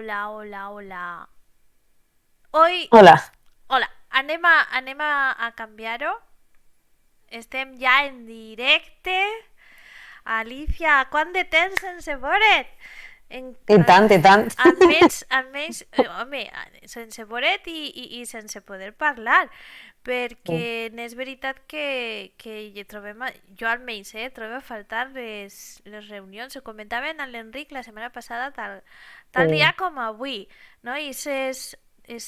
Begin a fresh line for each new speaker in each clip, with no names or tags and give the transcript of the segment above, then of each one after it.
hola, hola, hola. Hoy,
Hola.
hola, anem a canviar-ho. Estem ja en directe. Alicia, quant de temps sense veure't? En,
I tant, i tant.
almenys, home, sense veure't i sense poder parlar, perquè és veritat que hi trobem, jo almenys, trobo a faltar les reunions. Ho comentaven a l'Enric la setmana passada, tal dia
Sí.
com avui, no? I ses
Les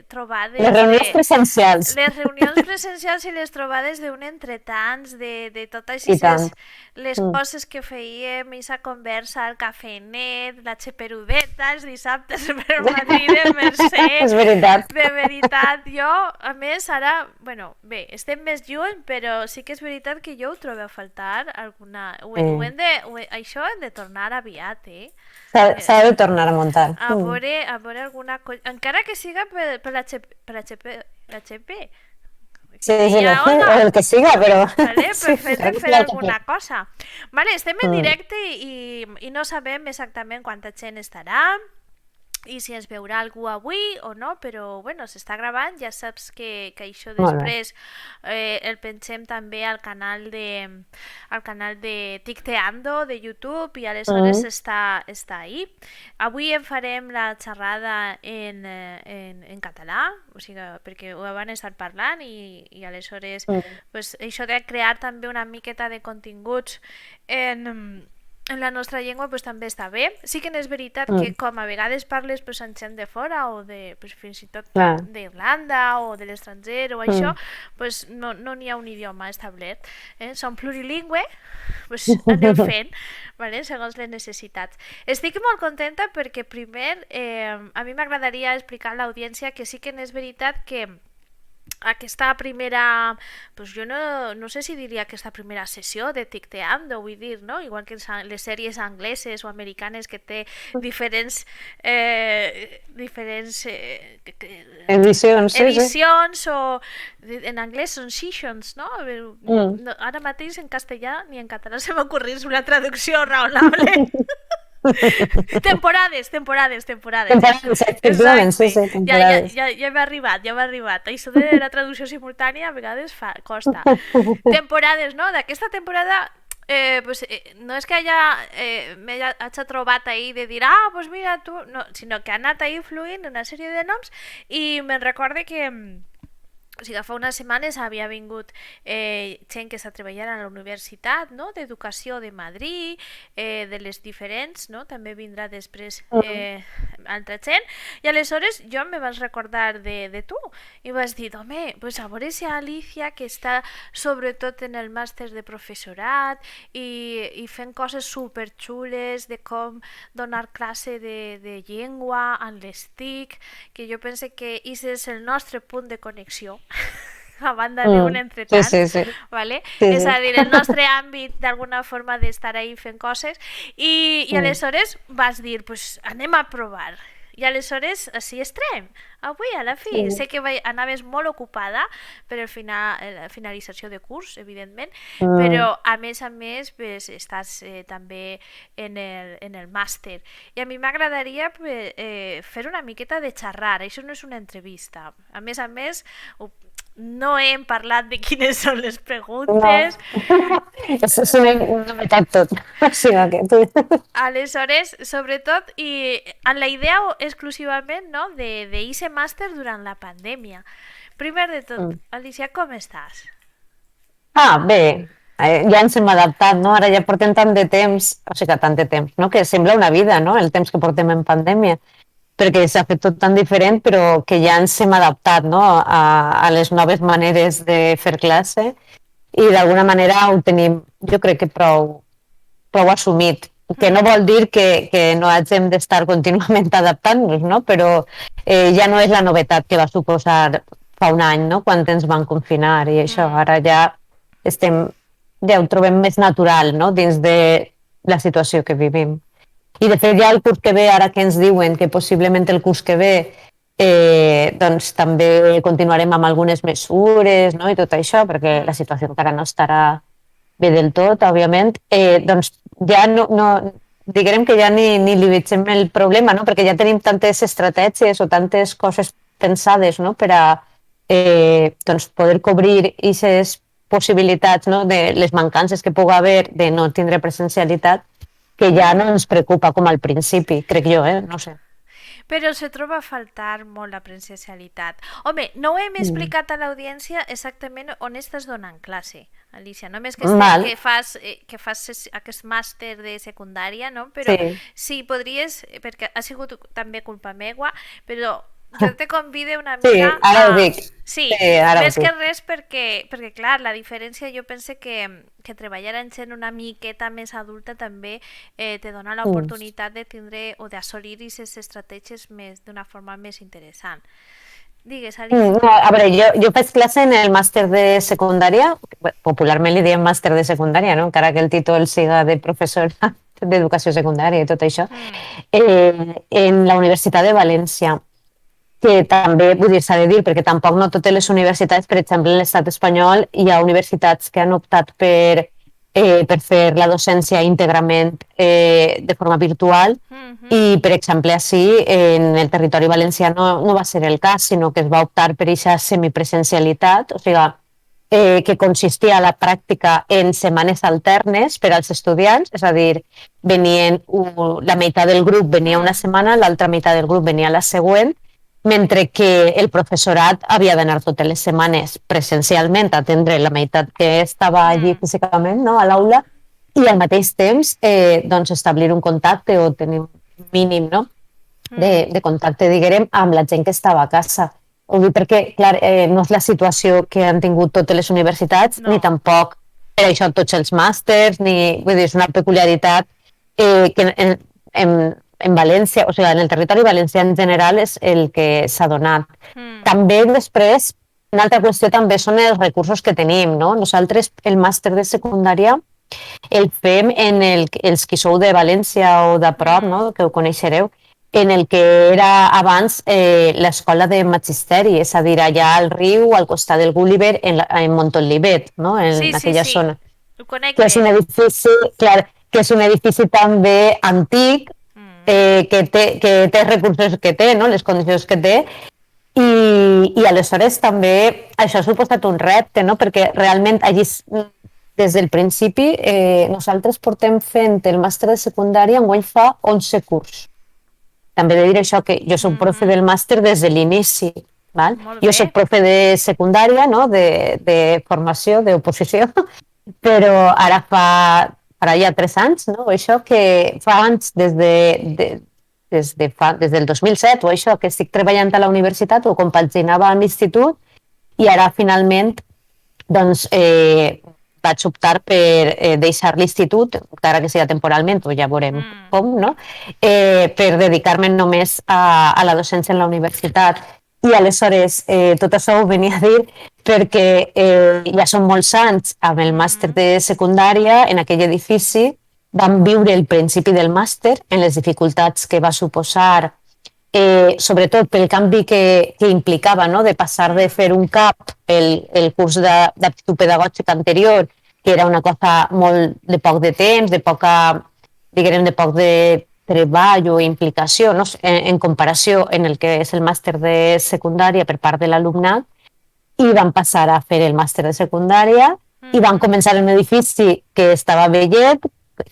trobades
reunions presencials.
les reunions presencials i les trobades d'un entretants, de totes
I tant.
les coses que fèiem, aquesta conversa al cafenet, la xeperudeta, els dissabtes per Madrid en Mercè.
És veritat.
De veritat, jo, a més, ara, bueno, bé, estem més lluny, però sí que és veritat que jo ho trobo a faltar alguna...
Sí.
Això hem de tornar aviat, eh?
S'ha de tornar a muntar.
A veure alguna cosa, encara que siga per la XP, que
Sí, sí,
deia
o
Olga,
el que siga, però
vale?
sí,
Per fer alguna cosa. Vale, estem en directe i no sabem exactament quanta gent estarà i si es veurà algú avui o no, però bueno, s'està gravant, ja saps que això
Molt bé.
després el pensem també al canal de Ticteando de YouTube i aleshores
Mm.
està ahí. Avui en farem la xerrada en català, o sigui, perquè ho van estar parlant i aleshores
Mm.
pues, això de crear també una miqueta de continguts en la nostra llengua pues, també està bé. Sí que és veritat que
Mm.
com a vegades parles pues, amb gent de fora o de, pues, fins i tot
Clar.
d'Irlanda o de l'estranger o això,
Mm.
pues, no n'hi ha un idioma establert. Som plurilingüe, pues, anem fent, vale? Segons les necessitats. Estic molt contenta perquè primer a mi m'agradaria explicar a l'audiència que sí que és veritat que aquesta primera, pues jo no sé si diria aquesta primera sessió de Ticteando, vull dir, no? Igual que les sèries angleses o americanes que té diferents
Edicions, sí, sí.
edicions o en anglès són sessions, no?
Mm.
Ara mateix en castellà ni en català se m'ocorrís una traducció raonable. Temporades.
Temporades, efectivament, sí,
Exacte.
sí, temporades.
Ja m'ha arribat, ja m'ha arribat. Això de la traducció simultània a vegades costa. Temporades, no? D'aquesta temporada pues, no és que hagi trobat ahir de dir, pues mira tu, no, sinó que ha anat ahir fluint una sèrie de noms i me'n recorde que o sigui, fa unes setmanes havia vingut gent que està treballant a la Universitat, no? d'Educació de Madrid, de les diferents, no? també vindrà després
Mm.
altra gent, i aleshores jo me vas recordar de tu, i vas dir, home, pues a veure si Alicia, que està sobretot en el màster de professorat i fent coses superxules de com donar classe de llengua amb les TIC, que jo pense que aquest és el nostre punt de connexió a banda d'un
Mm. Sí,
entretants,
sí, sí.
¿vale?
Sí,
És
sí.
a dir, el nostre àmbit d'alguna forma d'estar ahí fent coses i
Mm.
aleshores vas dir, pues anem a provar. I aleshores així estarem. Avui a la fi.
Sí.
Sé que anaves molt ocupada per el la finalització de curs, evidentment,
Mm.
però a més pues, estàs també en el màster. I a mi m'agradaria pues, fer una miqueta de xerrar. Això no és una entrevista. A més, no hem parlat de quines són les
No.
preguntes.
És una novetat tot. O sigui que tu...
Aleshores, sobretot, i amb la idea exclusivament no, d'eixe màster durant la pandèmia. Primer de tot,
Mm.
Alicia, com estàs?
Bé, ja ens hem adaptat, no? Ara ja portem tant de temps, o sigui, tant de temps, no? Que sembla una vida, no? El temps que portem en pandèmia, perquè s'ha fet tot tan diferent, però que ja ens hem adaptat, no? A les noves maneres de fer classe i d'alguna manera ho tenim, jo crec que prou assumit, que no vol dir que no hàgim d'estar contínuament adaptant-nos, no? Però ja no és la novetat que va suposar fa un any, no? Quan ens van confinar i això,
Mm.
ara estem, ja ho trobem més natural, no? Dins de la situació que vivim. I de fet ja el curs que ve, ara que ens diuen que possiblement el curs que ve doncs també continuarem amb algunes mesures, no? I tot això, perquè la
Mm.
situació encara no estarà bé del tot, òbviament, doncs ja no, diguem que ja ni li veiem el problema, no? Perquè ja tenim tantes estratègies o tantes coses pensades, no? Per a doncs poder cobrir aquestes possibilitats, no? De les mancances que pugui haver de no tindre presencialitat, que ja no ens preocupa com al principi, crec jo, no sé.
Però se troba a faltar molt la presencialitat. Home, no ho hem explicat a l'audiència exactament on estàs donant classe, Alicia. Només que, que fas aquest màster de secundària, no? Però sí, podries, perquè ha sigut també culpa meua, però jo te convido una mica...
Sí, ara ho dic.
Sí, més que res perquè, clar, la diferència jo pense que treballar en gent una miqueta més adulta també te dona l'oportunitat de tindre o d'assolir aquestes estratègies d'una forma més interessant. Digues, Alicia.
A veure, jo faig classe en el màster de secundària, popularment li diem màster de secundària, no? Encara que el títol siga de professor d'educació secundària i tot això, en la Universitat de València, que també, vull dir, s'ha de dir, perquè tampoc no totes les universitats, per exemple, en l'estat espanyol hi ha universitats que han optat per fer la docència íntegrament de forma virtual i, per exemple, així, en el territori valencià no va ser el cas, sinó que es va optar per aquesta semipresencialitat, o sigui, que consistia a la pràctica en setmanes alternes per als estudiants, és a dir, la meitat del grup venia una setmana, l'altra meitat del grup venia la següent, mentre que el professorat havia d'anar totes les setmanes presencialment a atendre la meitat que estava allí físicament, no, a l'aula, i al mateix temps doncs establir un contacte o tenir un mínim, no, de contacte, diguem, amb la gent que estava a casa. Ho dic perquè, clar, no és la situació que han tingut totes les universitats, ni tampoc per això tots els màsters, vull dir, és una peculiaritat que en València, o sigui, en el territori valencià en general és el que s'ha donat. També després, una altra qüestió també són els recursos que tenim, no? Nosaltres el màster de secundària el fem en els que sou de València o de prop, no? Que ho coneixereu, en el que era abans l'escola de magisteri, és a dir, allà al riu, al costat del Gulliver, en Montolivet, no? En aquella zona.
Ho conec
que és un edifici, clar, que és un edifici també antic, que té recursos que té, no? Les condicions que té, i aleshores també això ha suposat un repte, no? Perquè realment allí, des del principi, nosaltres portem fent el màster de secundària, enguany fa 11 curs. També he de dir això, que jo soc profe del màster des de l'inici. Val? Jo soc profe de secundària, no? De formació, d'oposició, però ara farà ja 3 anys, no? Això que fa anys des del 2007 o això, que estic treballant a la universitat, ho compaginava amb l'institut i ara finalment doncs vaig optar per deixar l'institut, encara que sigui temporalment, o ja veurem com, no? Per dedicar-me només a la docència en la universitat. I aleshores tot això ho venia a dir perquè ja són molts anys amb el màster de secundària en aquell edifici, vam viure el principi del màster en les dificultats que va suposar, sobretot pel canvi que implicava, no? De passar de fer un CAP, el curs d'aptitud pedagògica anterior, que era una cosa molt de poc de temps, de poc de treball o implicació, no? En comparació en el que és el màster de secundària per part de l'alumnat, i van passar a fer el màster de secundària i van començar en un edifici que estava vellet,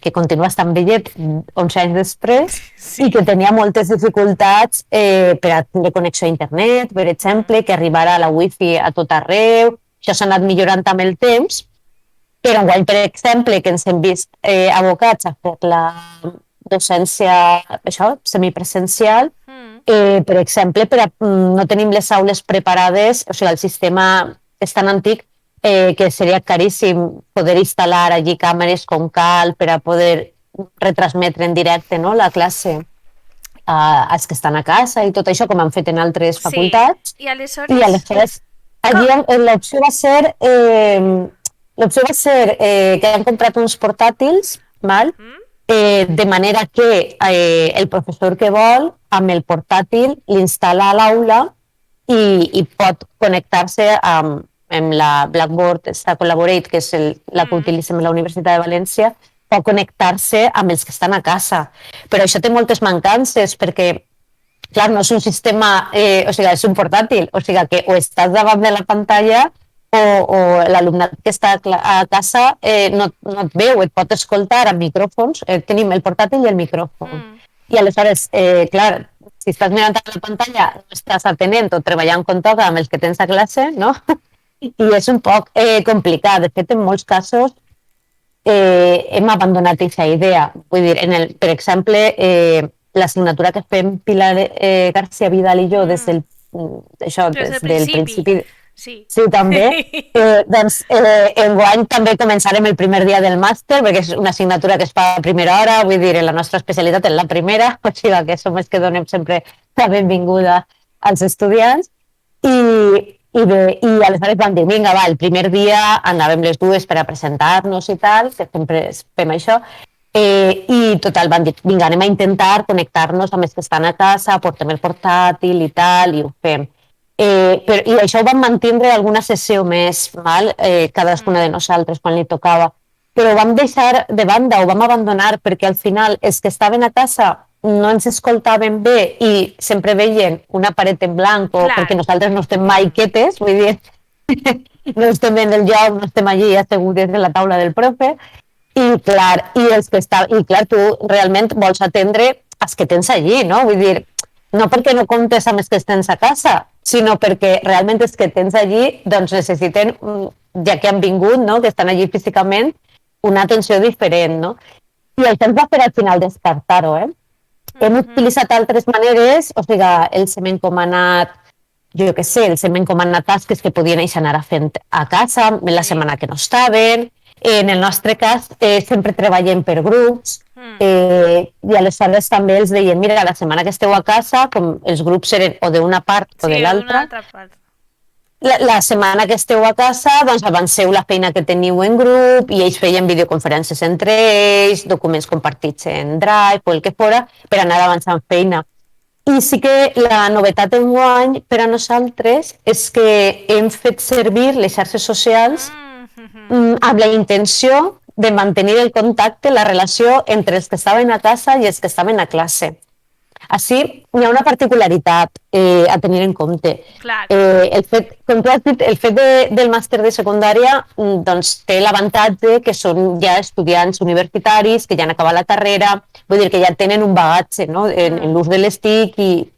que continua estant vellet 11 anys després, i que tenia moltes dificultats per a tenir connexió a internet, per exemple, que arribara la wifi a tot arreu. Això s'ha anat millorant amb el temps, però enguany, per exemple, que ens hem vist abocats a fer la docència semipresencial, per exemple, no tenim les aules preparades, o sigui, el sistema és tan antic que seria caríssim poder instal·lar allí càmeres com cal per a poder retransmetre en directe, no, la classe als que estan a casa i tot això, com han fet en altres facultats.
I aleshores
allí l'opció va ser que han comprat uns portàtils, val? De manera que el professor que vol, amb el portàtil, l'instal·la a l'aula i pot connectar-se amb la Blackboard Collaborate, que és la que utilitzem a la Universitat de València, pot connectar-se amb els que estan a casa. Però això té moltes mancances, perquè clar, no és un sistema, o sigui, és un portàtil, o sigui que o estàs davant de la pantalla o l'alumnat que està a casa no et veu, et pot escoltar amb micròfons, tenim el portàtil i el micròfon. I aleshores, clar, si estàs mirant a la pantalla, no estàs atenent o treballant com toca amb els que tens a classe, no? I és un poc complicat. De fet, en molts casos hem abandonat aquesta idea. Vull dir, per exemple, l'assignatura que fem Pilar García Vidal i jo des del principi.
Sí,
també. Doncs enguany també començarem el primer dia del màster, perquè és una assignatura que es fa a primera hora, vull dir, la nostra especialitat és la primera, o sigui que som els que donem sempre la benvinguda als estudiants. I aleshores vam dir, vinga, va, el primer dia anàvem les dues per a presentar-nos i tal, que sempre fem això, i total, van dir, vinga, anem a intentar connectar-nos amb els que estan a casa, portem el portàtil i tal, i ho fem. I això ho vam mantindre alguna sessió més, cadascuna de nosaltres, quan li tocava. Però ho vam deixar de banda, ho vam abandonar, perquè al final els que estaven a casa no ens escoltaven bé i sempre veien una paret en blanc, perquè nosaltres no estem mai quietes, vull dir, no estem en el lloc, no estem allí asseguts a la taula del profe, i clar, tu realment vols atendre els que tens allí, no? Vull dir, no perquè no comptes amb els que tens a casa, sinó perquè realment els que tens allí doncs necessiten, ja que han vingut, no? Que estan allí físicament, una atenció diferent, no? I això ens va fer al final descartar-ho, Hem utilitzat altres maneres, o sigui, els hem encomanat, jo què sé, els hem encomanat tasques que podien anar a fent a casa, la setmana que no estaven. En el nostre cas, sempre treballem per grups, i aleshores també els deien, mira, la setmana que esteu a casa, com els grups eren o d'una part o de l'altra, la setmana que esteu a casa, doncs avanceu la feina que teniu en grup i ells feien videoconferències entre ells, documents compartits en Drive o el que fora, per anar avançant feina. I sí que la novetat enguany per a nosaltres és que hem fet servir les xarxes socials amb la intenció de mantenir el contacte, la relació entre els que estaven a casa i els que estaven a classe. Així, hi ha una particularitat a tenir en compte. Com tu has dit, el fet del màster de secundària doncs, té l'avantatge que són ja estudiants universitaris, que ja han acabat la carrera, vull dir que ja tenen un bagatge, no? En l'ús de les TIC, i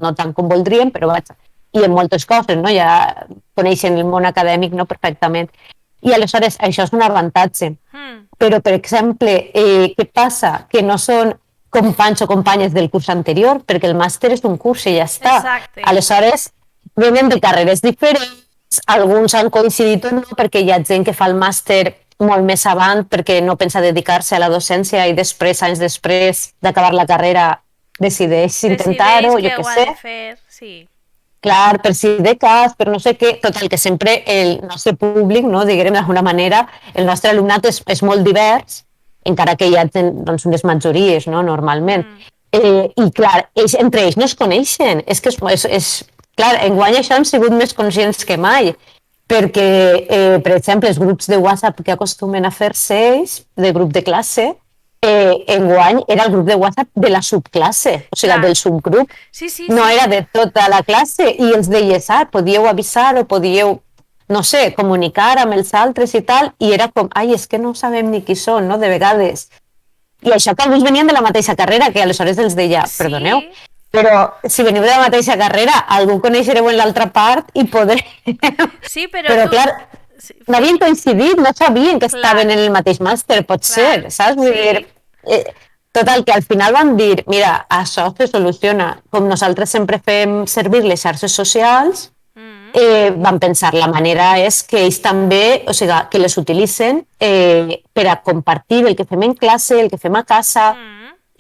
no tant com voldríem, però vaja, i en moltes coses, no? Ja coneixen el món acadèmic, no? Perfectament. I aleshores això és un avantatge. Però, per exemple, què passa? Que no són companys o companyes del curs anterior, perquè el màster és un curs i ja està.
Exacte.
Aleshores, venen de carreres diferents, alguns han coincidit o no, perquè hi ha gent que fa el màster molt més avant, perquè no pensa dedicar-se a la docència i després, anys després d'acabar la carrera, decideix intentar-ho, jo què sé.
Fer, sí.
Clar, per si de cas, per no sé què, total, que sempre el nostre públic, no, diguem d'alguna manera, el nostre alumnat és molt divers, encara que hi ha doncs, unes majories, no, normalment. I clar, entre ells no es coneixen. És que clar, enguany això han sigut més conscients que mai, perquè, per exemple, els grups de WhatsApp que acostumen a fer-se ells, de grup de classe, enguany era el grup de WhatsApp de la subclasse, o sigui, del subgrup. No era de tota la classe, i els deies, podíeu avisar o podíeu, no sé, comunicar amb els altres i tal, i era com, és que no sabem ni qui són, no?, de vegades. I això que alguns venien de la mateixa carrera, que aleshores els deia, perdoneu, però si veniu de la mateixa carrera, algú coneixereu en l'altra part i podreu...
Sí, però
clar, no havien coincidit, no sabien que estaven en el mateix màster, pot ser, saps? Vull dir, total, que al final van dir, mira, això se soluciona. Com nosaltres sempre fem servir les xarxes socials, van pensar, la manera és que ells també, o sigui, que les utilitzen per a compartir el que fem en classe, el que fem a casa,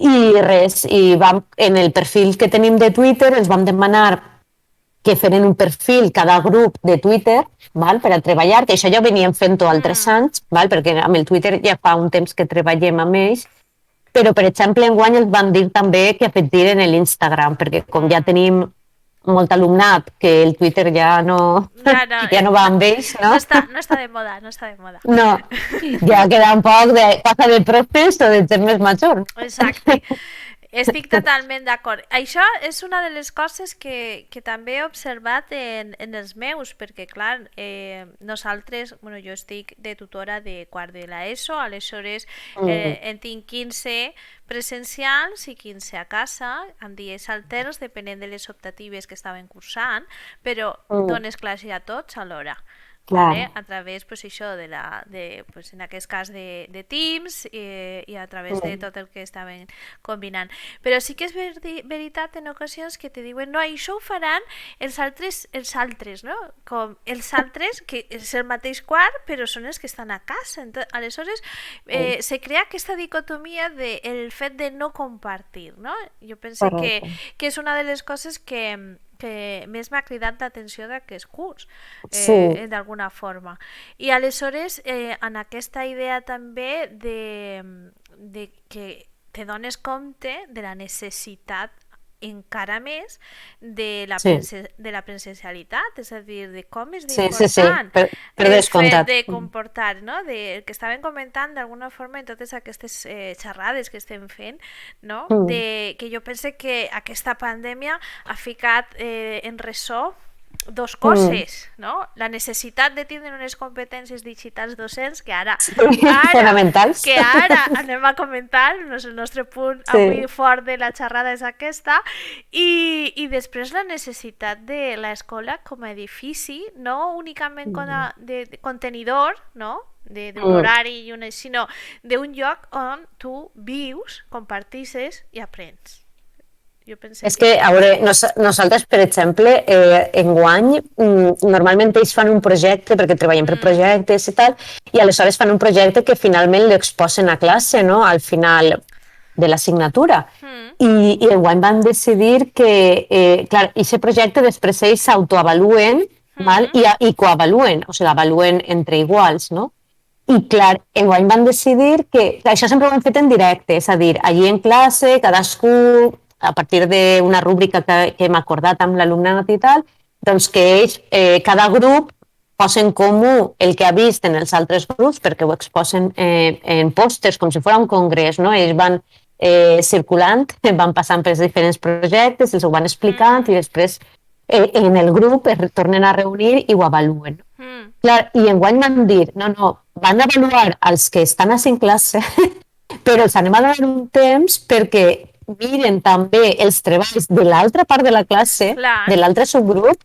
i res, i en el perfil que tenim de Twitter ens vam demanar que feren un perfil cada grup de Twitter, per a treballar, que això ja ho veníem fent-ho altres anys, perquè amb el Twitter ja fa un temps que treballem amb ells, però, per exemple, enguany els van dir també que afectiren l'Instagram, perquè com ja tenim molt alumnat, que el Twitter ja no,
No, no,
ja no va amb ells, no?
no està de moda, no està de moda.
No, ja queda un poc de passa de profes o de gent més major.
Exacte. Estic totalment d'acord. Això és una de les coses que també he observat en els meus, perquè, clar, nosaltres, bueno, jo estic de tutora de quart de l'ESO, aleshores en tinc 15 presencials i 15 a casa, en dies alterns, depenent de les optatives que estaven cursant, però dones classe a tots alhora. Vale? A través, pues, això pues, en aquest cas de Teams i a través de tot el que estaven combinant. Però sí que és veritat en ocasions que te diuen no, això ho faran els altres, no? Com els altres, que és el mateix quart, però són els que estan a casa. Aleshores, se crea aquesta dicotomia del fet de no compartir, no? Jo penso que és una de les coses que més m'ha cridat l'atenció d'aquest curs, d'alguna forma. I aleshores, en aquesta idea també de que te dones compte de la necessitat encara més de la presencialitat, és a dir, de com és d'important el fet de comportar, no? El que estàvem comentant d'alguna forma en totes aquestes xerrades que estem fent, no? Que jo penso que aquesta pandèmia ha ficat en ressò dos coses, no? La necessitat de tindre unes competències digitals docents que ara anem a comentar, el nostre punt avui fort de la xerrada és aquesta, i després la necessitat de l'escola com a edifici, no únicament com a de contenidor, no? d'un horari, sinó d'un lloc on tu vius, compartisses i aprens.
És que, a veure, nosaltres, per exemple, enguany, normalment ells fan un projecte, perquè treballem per projectes i tal, i aleshores fan un projecte que finalment l'exposen a classe, no?, al final de l'assignatura. I enguany van decidir que, clar, aquest projecte després ells s'autoavaluen i coavaluen, o sigui, avaluen entre iguals, no? I, clar, enguany van decidir que això sempre ho hem fet en directe, és a dir, allí en classe, cadascú a partir d'una rúbrica que hem acordat amb l'alumnat i tal, doncs que ells, cada grup, posa en comú el que ha vist en els altres grups, perquè ho exposen en pòsters, com si fos un congrés, no? Ells van circulant, van passant pels diferents projectes, els ho van explicant i després en el grup es tornen a reunir i ho avaluen. Clar, i enguany van dir, no, van avaluar els que estan a 5 classe, però els anem a donar un temps perquè miren també els treballs de l'altra part de la classe, de l'altre subgrup,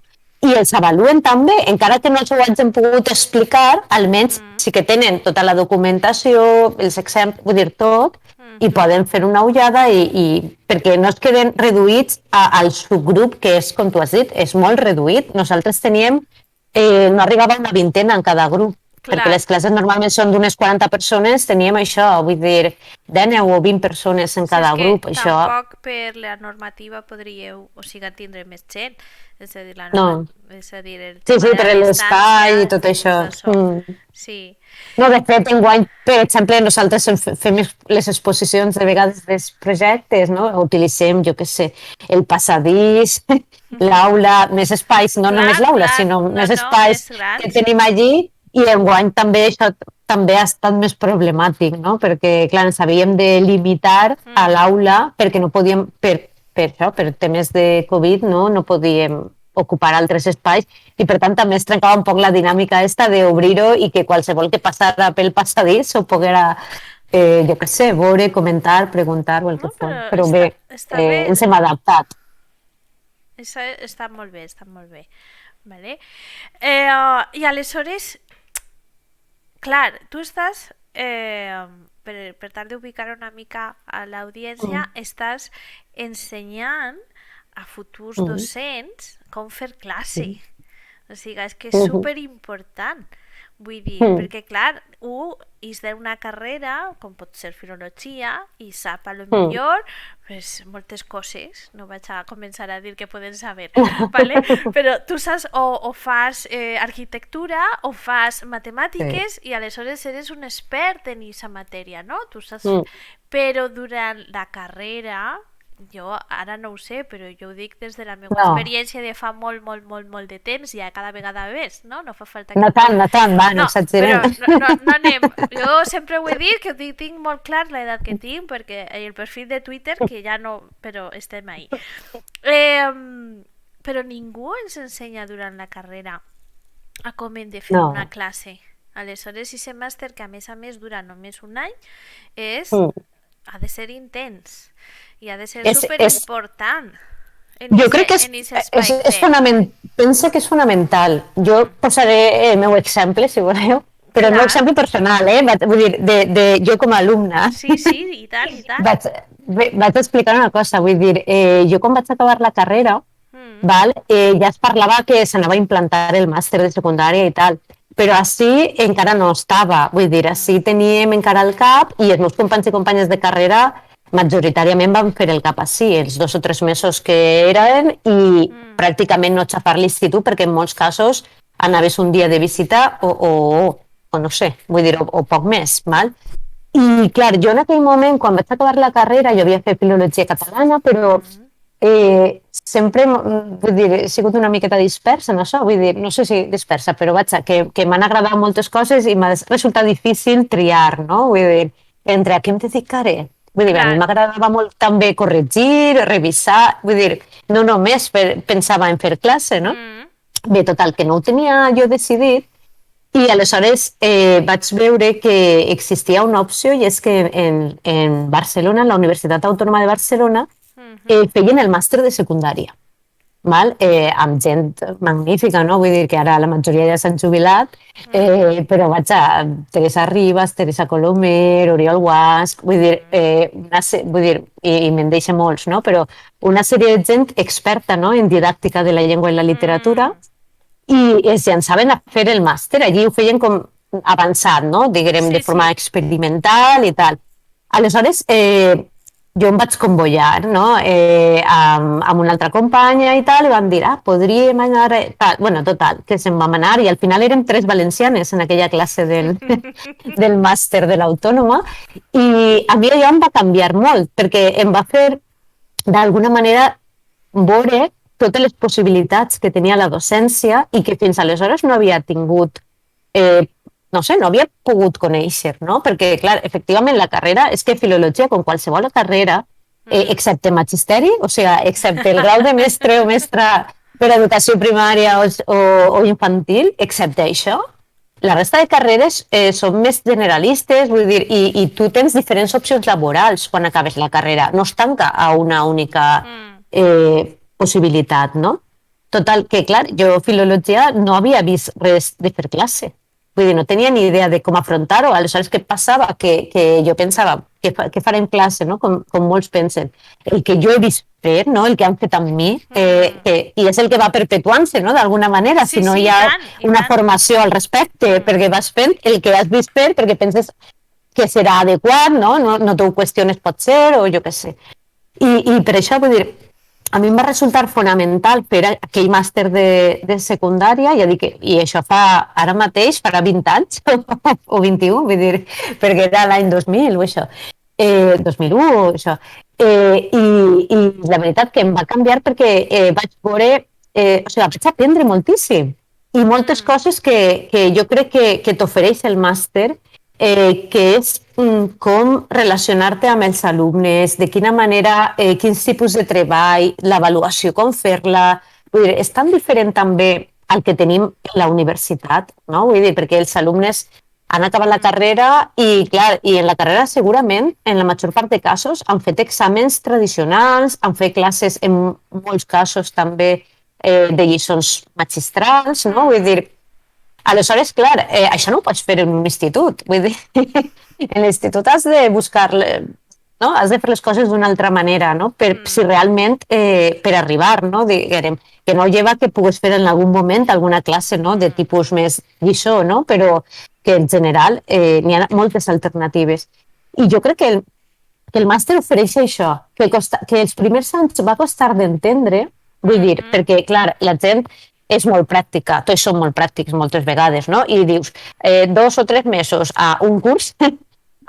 i els avaluen també, encara que no els ho hagin pogut explicar, almenys sí que tenen tota la documentació, els exemples, vull dir tot, i poden fer una ullada perquè no es queden reduïts al subgrup que és, com tu has dit, és molt reduït. Nosaltres teníem, no arribava una vintena en cada grup, perquè les classes normalment són d'unes 40 persones, teníem això, vull dir, 19 o 20 persones en cada grup.
Tampoc per la normativa podríeu, o sigui, tindre més gent, és a dir,
sí, per l'espai i tot això.
Sí.
No, de fet, enguany, per exemple, nosaltres fem les exposicions de vegades dels projectes, no? Utilitzem, jo què sé, el passadís, l'aula, més espais, no només l'aula, sinó més espais que tenim allí. I enguany també això també ha estat més problemàtic, no? Perquè, clar, ens havíem de limitar a l'aula perquè no podíem, per això, per temes de Covid, no podíem ocupar altres espais i, per tant, també es trencava un poc la dinàmica esta d'obrir-ho i que qualsevol que passara pel passadís ho poguera, jo què sé, veure, comentar, preguntar o el que fos. Però bé, ens hem adaptat.
Està molt bé, està molt bé. Vale. I aleshores, clar, tu estàs, per tal d'ubicar una mica a l'audiència, estàs ensenyant a futurs docents com fer classe. O sigui, és que és superimportant. Vull dir, perquè clar, és d'una carrera, com pot ser filologia, i sap a lo millor moltes coses, no vaig a començar a dir que poden saber, però tu saps o fas arquitectura o fas matemàtiques i aleshores eres un expert en aquesta matèria, no? Tu saps, però durant la carrera jo ara no ho sé, però jo ho dic des de la meva
No,
experiència de fa molt de temps, ja cada vegada més, no? No fa falta que
no
em...
tant, no tant, va, no
No, però
exagerem.
no anem... Jo sempre ho he dit, que tinc molt clar l'edat que tinc, perquè el perfil de Twitter, que ja no... Però estem ahí. Eh, però ningú ens ensenya durant la carrera a com hem de fer una
No.
classe. Aleshores, aquest màster, que a més dura només un any, és,
Mm.
ha de ser intens i ha de ser
És,
superimportant
jo crec que
en aquest aspecte.
pensa que és fonamental. Jo posaré el meu exemple, si voleu, però el meu
Clar,
exemple personal, vull dir, jo com a alumna,
sí, sí, i tant, i tant.
vaig, vaig explicar una cosa, vull dir, jo quan vaig acabar la carrera,
Mm,
val, ja es parlava que s'anava a implantar el màster de secundària i tal, però així encara no estava, vull dir,
mm,
així teníem encara el CAP i els meus companys i companyes de carrera majoritàriament van fer el CAP així, els 2 o 3 mesos que eren i
mm,
pràcticament no xafar l'institut perquè en molts casos anaves un dia de visita o no sé, vull dir, o poc més, val? I clar, jo en aquell moment, quan vaig acabar la carrera, jo havia fet filologia catalana, però
mm.
sempre, vull dir, he sigut una miqueta dispersa en això, vull dir, no sé si dispersa, però vaja, que m'han agradat moltes coses i m'ha resultat difícil triar, no? Vull dir, entre a què em dedicaré? Vull dir, a mi
Clar.
m'agradava molt també corregir, revisar, vull dir, no només pensava en fer classe, no?
Mm,
Bé, total, que no ho tenia jo decidit i aleshores vaig veure que existia una opció i és que en Barcelona, en la Universitat Autònoma de Barcelona,
mhm,
feien el màster de secundària, val? Amb gent magnífica, no? Vull dir que ara la majoria ja s'han jubilat,
mhm,
però vaig a Teresa Ribas, Teresa Colomer, Oriol Guasch, vull dir,
mm,
vull dir i me'n deixa molts, no? Però una sèrie de gent experta, no? En didàctica de la llengua i la literatura,
mm.
i es llançaven a fer el màster, allí ho feien com avançat, no? Diguem, de
Sí,
forma
sí.
experimental i tal. Aleshores, jo em vaig convoyar, no? Amb una altra companya i tal, i vam dir, podríem anar... Tal. Bueno, total, que se'n vam anar, i al final érem 3 valencianes en aquella classe del màster de l'Autònoma, i a mi allò em va canviar molt, perquè em va fer, d'alguna manera, veure totes les possibilitats que tenia la docència i que fins aleshores no havia tingut, no sé, no havia pogut conèixer, no? Perquè, clar, efectivament, la carrera, és que filologia, com qualsevol carrera,
Mm.
excepte magisteri, o sigui, excepte el grau de mestre o mestra per a educació primària o infantil, excepte això, la resta de carreres són més generalistes, vull dir, i tu tens diferents opcions laborals quan acabes la carrera. No es tanca a una única
Mm.
possibilitat, no? Total, que clar, jo filologia no havia vist res de fer classe. Vull dir, no tenia ni idea de com afrontar-ho. Aleshores, què passava? Que jo pensava, què faré en classe, no? Com molts pensen. El que jo he vist fer, no? El que han fet amb mi,
Mm.
i és el que va perpetuant-se, no? D'alguna manera, si
Sí,
no
sí,
hi
i
ha
tant, i
una
tant.
formació al respecte,
Mm.
perquè vas fent el que has vist fer, perquè penses que serà adequat, no? No t'ho qüestiones, pot ser, o jo què sé. I per això, vull dir, a mi em va resultar fonamental fer aquell màster de secundària, ja dic, i això ara mateix farà 20 anys, o 21, vull dir, perquè era l'any 2000 o això, 2001 o això. I la veritat que em va canviar perquè vaig veure, o sigui, vaig aprendre moltíssim, i moltes
Mm.
coses que jo crec que t'ofereix el màster, que és com relacionar-te amb els alumnes, de quina manera, quins tipus de treball, l'avaluació, com fer-la. Vull dir, és tan diferent també al que tenim a la universitat, no? Vull dir, perquè els alumnes han acabat la
Mm.
carrera i, clar, i en la carrera segurament, en la major part de casos, han fet exàmens tradicionals, han fet classes, en molts casos també, de lliçons magistrals, no? Vull
Mm.
dir, aleshores, clar, això no ho pots fer en un institut. Vull dir, en l'institut has de buscar, no? Has de fer les coses d'una altra manera, no? Si
Mm.
realment per arribar, no? Diguem, que no lleva que pugues fer en algun moment alguna classe, no? De
Mm.
tipus més lliçó, no? Però que en general n'hi ha moltes alternatives. I jo crec que el màster ofereix això, que els primers anys va costar d'entendre, vull dir,
Mhm.
perquè, clar, la gent és molt pràctica, tots són molt pràctics moltes vegades, no? I dius, 2 o 3 mesos a un curs,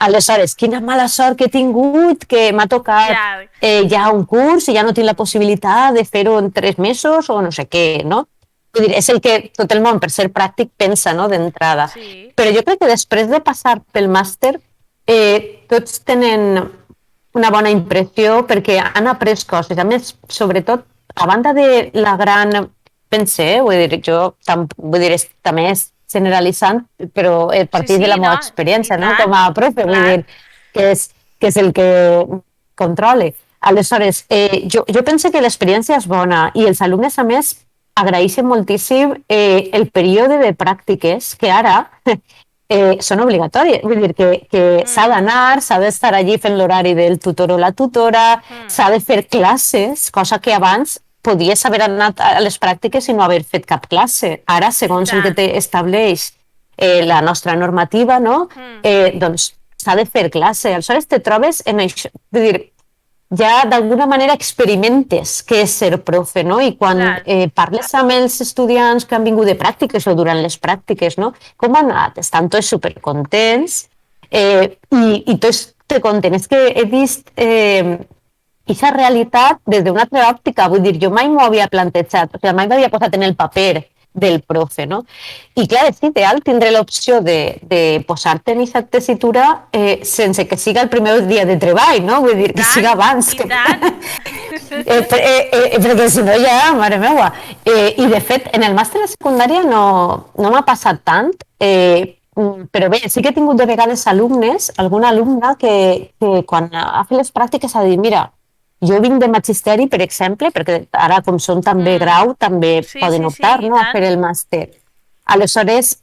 Aleshores, quina mala sort que he tingut, que m'ha tocat
Ja,
ja un curs i ja no tinc la possibilitat de fer-ho en 3 mesos o no sé què, no? Vull dir, és el que tot el món, per ser pràctic, pensa, no?, d'entrada.
sí,
Però jo crec que després de passar pel màster, tots tenen una bona impressió perquè han après coses. A més, sobretot, a banda de la gran... Pense, vull dir, jo vull dir, també és generalitzant, però a
sí,
partir de
sí,
la
no,
meva
i
experiència, no?,
tant,
com a profe, vull
clar,
dir, que és el que controle. Aleshores, jo penso que l'experiència és bona i els alumnes, a més, agraeixen moltíssim el període de pràctiques que ara són obligatòries. Vull dir que s'ha d'anar, s'ha d'estar allí fent l'horari del tutor o la tutora, s'ha de fer classes, cosa que abans podies haver anat a les pràctiques i no haver fet cap classe. Ara,
i
segons el que
tant.
estableix la nostra normativa, no? Doncs s'ha de fer classe. Aleshores te trobes en això. Vull dir, ja d'alguna manera experimentes què és ser profe, no? I quan
Clar,
parles amb els estudiants que han vingut de pràctiques o durant les pràctiques, no? Com han anat? Estan tots supercontents i tots te conten. És que he vist aquesta realitat des d'una altra òptica. Vull dir, jo mai m'ho havia plantejat, o sigui, mai m'havia posat en el paper del profe, no? I clar, és ideal tindre l'opció de posar-te en aquesta tessitura sense que siga el primer dia de treball, no? Vull dir, que siga abans.
i tant.
Perquè si no ja, mare meua. I de fet, en el màster de secundària no m'ha passat tant, però bé, sí que he tingut de vegades alumnes, alguna alumna que quan ha fet les pràctiques ha dit, mira, jo vinc de magisteri, per exemple, perquè ara com són també grau, també
Sí,
poden
sí, sí,
optar,
i
no, a
tant.
fer el màster. Aleshores,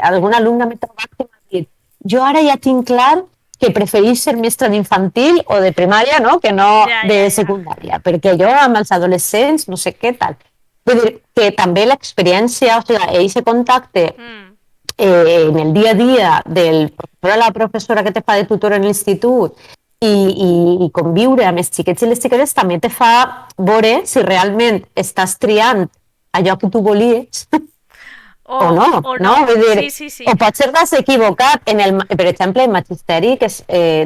algun alumne m'ha trobat que m'ha dit jo ara ja tinc clar que preferís ser mestra d'infantil o de primària, no?, que no
Ja,
de
ja, ja.
secundària, perquè jo amb els adolescents no sé què tal. Vull dir que també l'experiència, o sigui, aquest contacte en el dia a dia del professor o la professora que te fa de tutor en l'institut i conviure amb els xiquets i les xiquetes també te fa veure si realment estàs triant allò que tu volies o no,
O
no?
no,
Vull dir,
sí, sí, sí.
o potser t'has equivocat. Per exemple, en magisteri, que és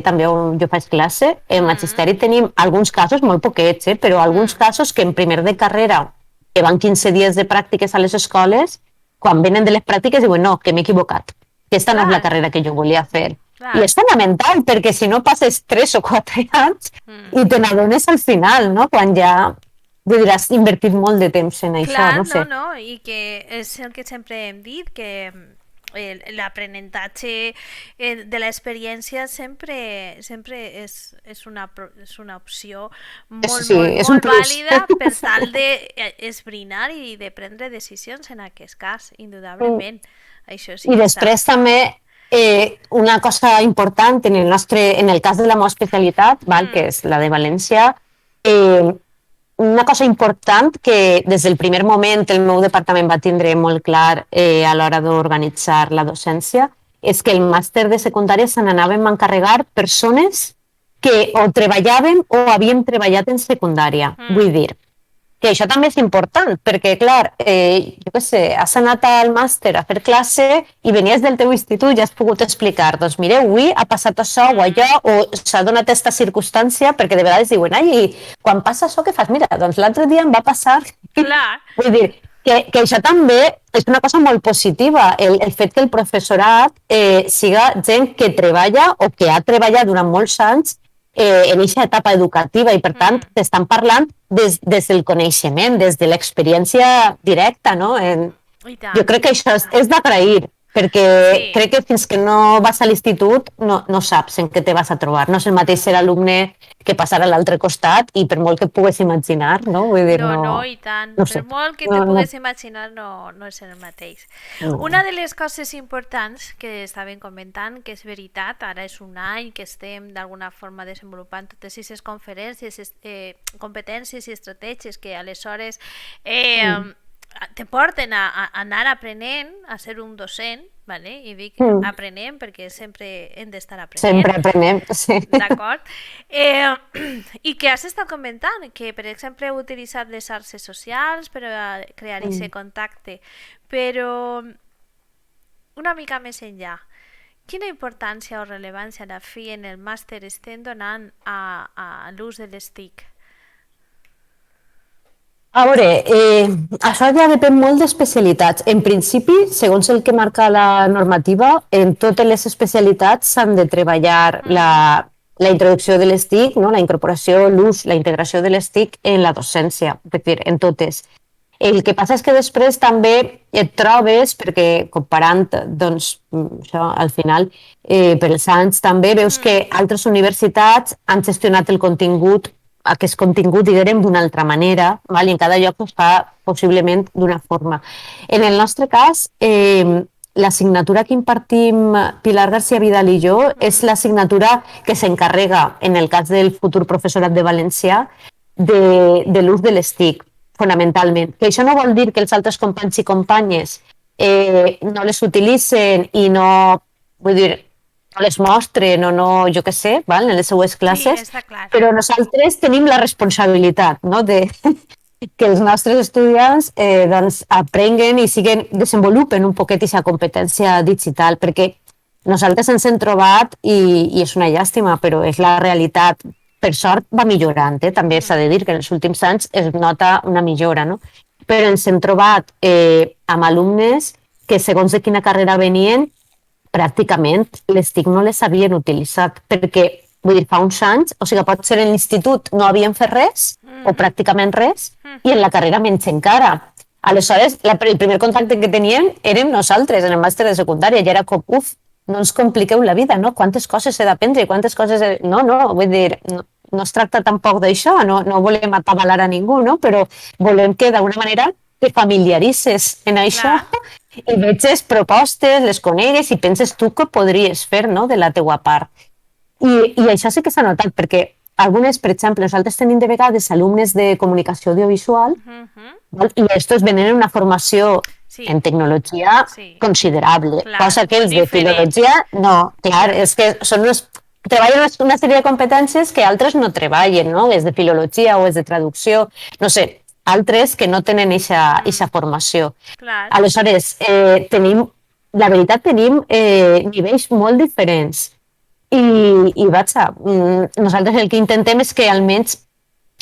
també on jo faig classe, en magisteri tenim alguns casos, molt poquets, però alguns casos que en primer de carrera, que van 15 dies de pràctiques a les escoles, quan venen de les pràctiques diuen no, que m'he equivocat, que aquesta no és la
Clar,
carrera que jo volia fer. I
clar.
és fonamental, perquè si no passes 3 o 4 anys i te n'adones al final, no?, quan ja has invertit molt de temps en això,
Clar,
no
no,
sé.
no, i que és el que sempre hem dit, que l'aprenentatge de l'experiència sempre és una opció molt,
Sí,
molt,
és un
molt
plus.
vàlida per tal d'esbrinar i de prendre decisions en aquest cas, indudablement. Això sí
I
que està.
després també una cosa important en el cas de la meva especialitat, val, que és la de València, una cosa important que des del primer moment el meu departament va tindre molt clar a l'hora d'organitzar la docència és que el màster de secundària se n'anaven a encarregar persones que o treballaven o havien treballat en secundària. Vull dir, que això també és important, perquè, clar, jo què sé, has anat al màster a fer classe i venies del teu institut i has pogut explicar, doncs mireu, avui ha passat això o allò, o s'ha donat aquesta circumstància, perquè de vegades diuen, ai, i quan passa això, què fas? Mira, doncs l'altre dia em va passar...
Clar,
Vull dir, que això també és una cosa molt positiva, el fet que el professorat siga gent que treballa o que ha treballat durant molts anys en aquesta etapa educativa i, per tant, t'estan parlant des del coneixement, des de l'experiència directa, no?
i
Jo
tant.
crec que això és d'agrair, perquè
Sí.
crec que fins que no vas a l'institut no saps en què te vas a trobar. No és el mateix ser alumne que passar a l'altre costat i per molt que pugues imaginar, no? Vull dir,
No, i tant.
no
Per
sé.
molt que te
No,
pugues imaginar, no és el mateix.
no.
Una de les coses importants que estàvem comentant, que és veritat, ara és un any que estem d'alguna forma desenvolupant totes aquestes conferències, competències i estratègies que aleshores te porten a anar aprenent, a ser un docent, ¿vale? I dic aprenent perquè sempre hem d'estar aprenent.
Sempre aprenem, sí.
D'acord? I que has estat comentant que, per exemple, heu utilitzat les xarxes socials per a crear aquest contacte, però una mica més enllà. quina importància o rellevància la fi en el màster estem donant a l'ús de les TIC?
A veure, això ja depèn molt d'especialitats. En principi, segons el que marca la normativa, en totes les especialitats s'han de treballar la introducció de les TIC, no? La incorporació, l'ús, la integració de les TIC en la docència, és dir, en totes. El que passa és que després també et trobes, perquè comparant, doncs, això, al final, per els anys també veus que altres universitats han gestionat el contingut, aquest contingut, diguem, d'una altra manera, val? I en cada lloc es fa possiblement d'una forma. En el nostre cas, l'assignatura que impartim Pilar García Vidal i jo és l'assignatura que s'encarrega, en el cas del futur professorat de valencià, de l'ús de les TIC, fonamentalment. Que això no vol dir que els altres companys i companyes no les utilitzen i no, vull dir, no les mostren o no, jo què sé, val? En les seues classes,
està clar.
però nosaltres tenim la responsabilitat, no?, de que els nostres estudiants doncs, aprenguen i desenvolupen un poquet aquesta competència digital, perquè nosaltres ens hem trobat, i és una llàstima, però és la realitat. Per sort va millorant, també s'ha de dir que en els últims anys es nota una millora, no? Però ens hem trobat amb alumnes que segons de quina carrera venien, pràcticament les TIC no les havien utilitzat, perquè, vull dir, fa uns anys, o sigui, pot ser en l'institut no havien fet res, o pràcticament res, i en la carrera menys encara. Aleshores, el primer contacte que teníem érem nosaltres, en el màster de secundària, i era com, no ens compliqueu la vida, no? Quantes coses he d'aprendre, quantes coses... No, vull dir, no es tracta tampoc d'això, no volem atabalar a ningú, no? Però volem que d'alguna manera te familiaritzes en això i veges propostes, les conegues i penses tu que podries fer, no?, de la teua part. I això sí que s'ha notat, perquè algunes, per exemple, nosaltres tenim de vegades alumnes de comunicació audiovisual i estos venen una formació en tecnologia considerable, cosa que els de filologia no, clar, és que són treballen una sèrie de competències que altres no treballen, no? És de filologia o és de traducció, no sé, altres que no tenen aquesta formació. Aleshores, la veritat, tenim nivells molt diferents i vaja, nosaltres el que intentem és que almenys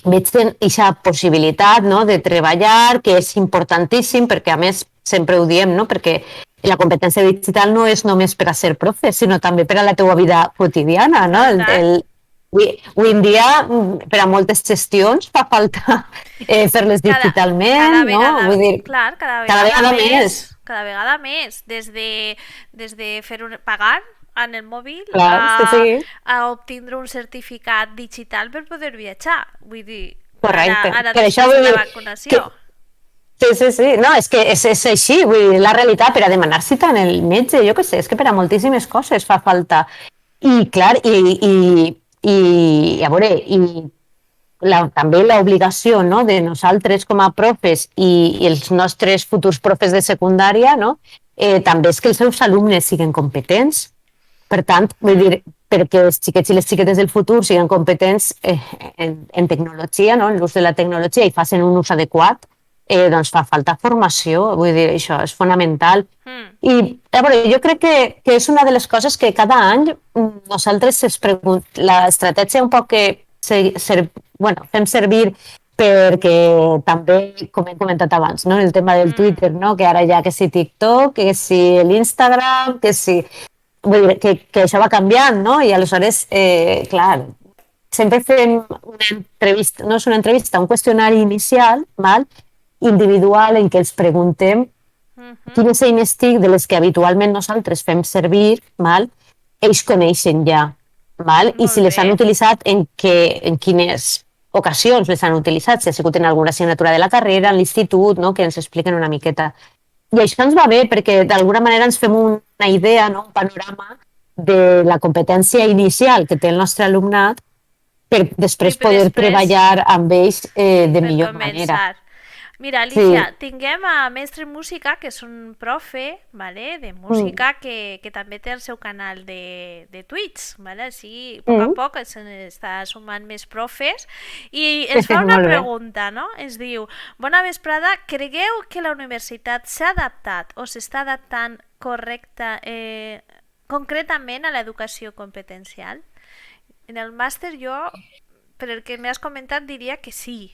vegin aquesta possibilitat, no?, de treballar, que és importantíssim, perquè a més sempre ho diem, no?, perquè la competència digital no és només per a ser profe, sinó també per a la teua vida quotidiana, no? Avui en dia, per a moltes gestions, fa falta fer-les digitalment, no? Vull dir,
clar, cada vegada més. Cada vegada més. Des de pagar en el mòbil a obtindre un certificat digital per poder viatjar. Vull dir, ara després de la vacunació.
Sí, no, és que és així, vull dir, la realitat per a demanar cita en el metge, jo què sé, és que per a moltíssimes coses fa falta. I clar, a veure, també l'obligació, no?, de nosaltres com a profes i els nostres futurs profes de secundària, no?, també és que els seus alumnes siguin competents. Per tant, vull dir, perquè els xiquets i les xiquetes del futur siguin competents en tecnologia, no?, en l'ús de la tecnologia i facin un ús adequat, doncs fa falta formació, vull dir, això és fonamental. I a veure, jo crec que és una de les coses que cada any nosaltres l'estratègia un poc que fem servir perquè també, com hem comentat abans, no?, el tema del Twitter, no?, que ara ja que si TikTok, que si l'Instagram, que si... Vull dir, que això va canviant, no?, i aleshores, clar, sempre fem una entrevista, no és una entrevista, un qüestionari inicial, individual, en què els preguntem quines eines TIC de les que habitualment nosaltres fem servir, ells coneixen ja, i si les han utilitzat, en quines ocasions les han utilitzat, si ha sigut en alguna assignatura de la carrera, en l'institut, no?, que ens expliquen una miqueta. I això ens va bé perquè d'alguna manera ens fem una idea, no?, un panorama de la competència inicial que té el nostre alumnat per després poder treballar amb ells de millor manera.
Mira, Alicia, tinguem a Mestre Música, que és un profe de música que també té el seu canal de Twitch. Així, a poc s'està sumant més profes. I ens fa una pregunta, no? Ens diu, bona vesprada, cregueu que la universitat s'ha adaptat o s'està adaptant concretament a l'educació competencial. En el màster jo, per el que m'has comentat, diria que sí,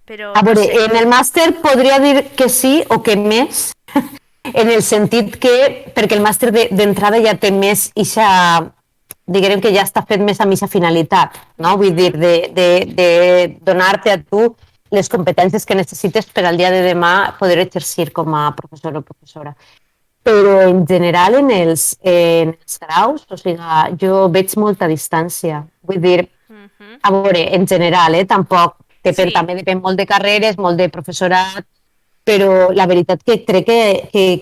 però
A
no
veure,
sé.
en el màster podria dir que sí o que més, en el sentit que, perquè el màster d'entrada ja té més ixa, diguem que ja està fet més amb aquesta finalitat, no? Vull dir, de donar-te a tu les competències que necessites per al dia de demà poder exercir com a professor o professora. Però en general en els graus, o sigui, jo veig molta distància. Vull dir, a veure, en general, tampoc depèn,
Sí.
també depèn molt de carreres, molt de professorat, però la veritat que crec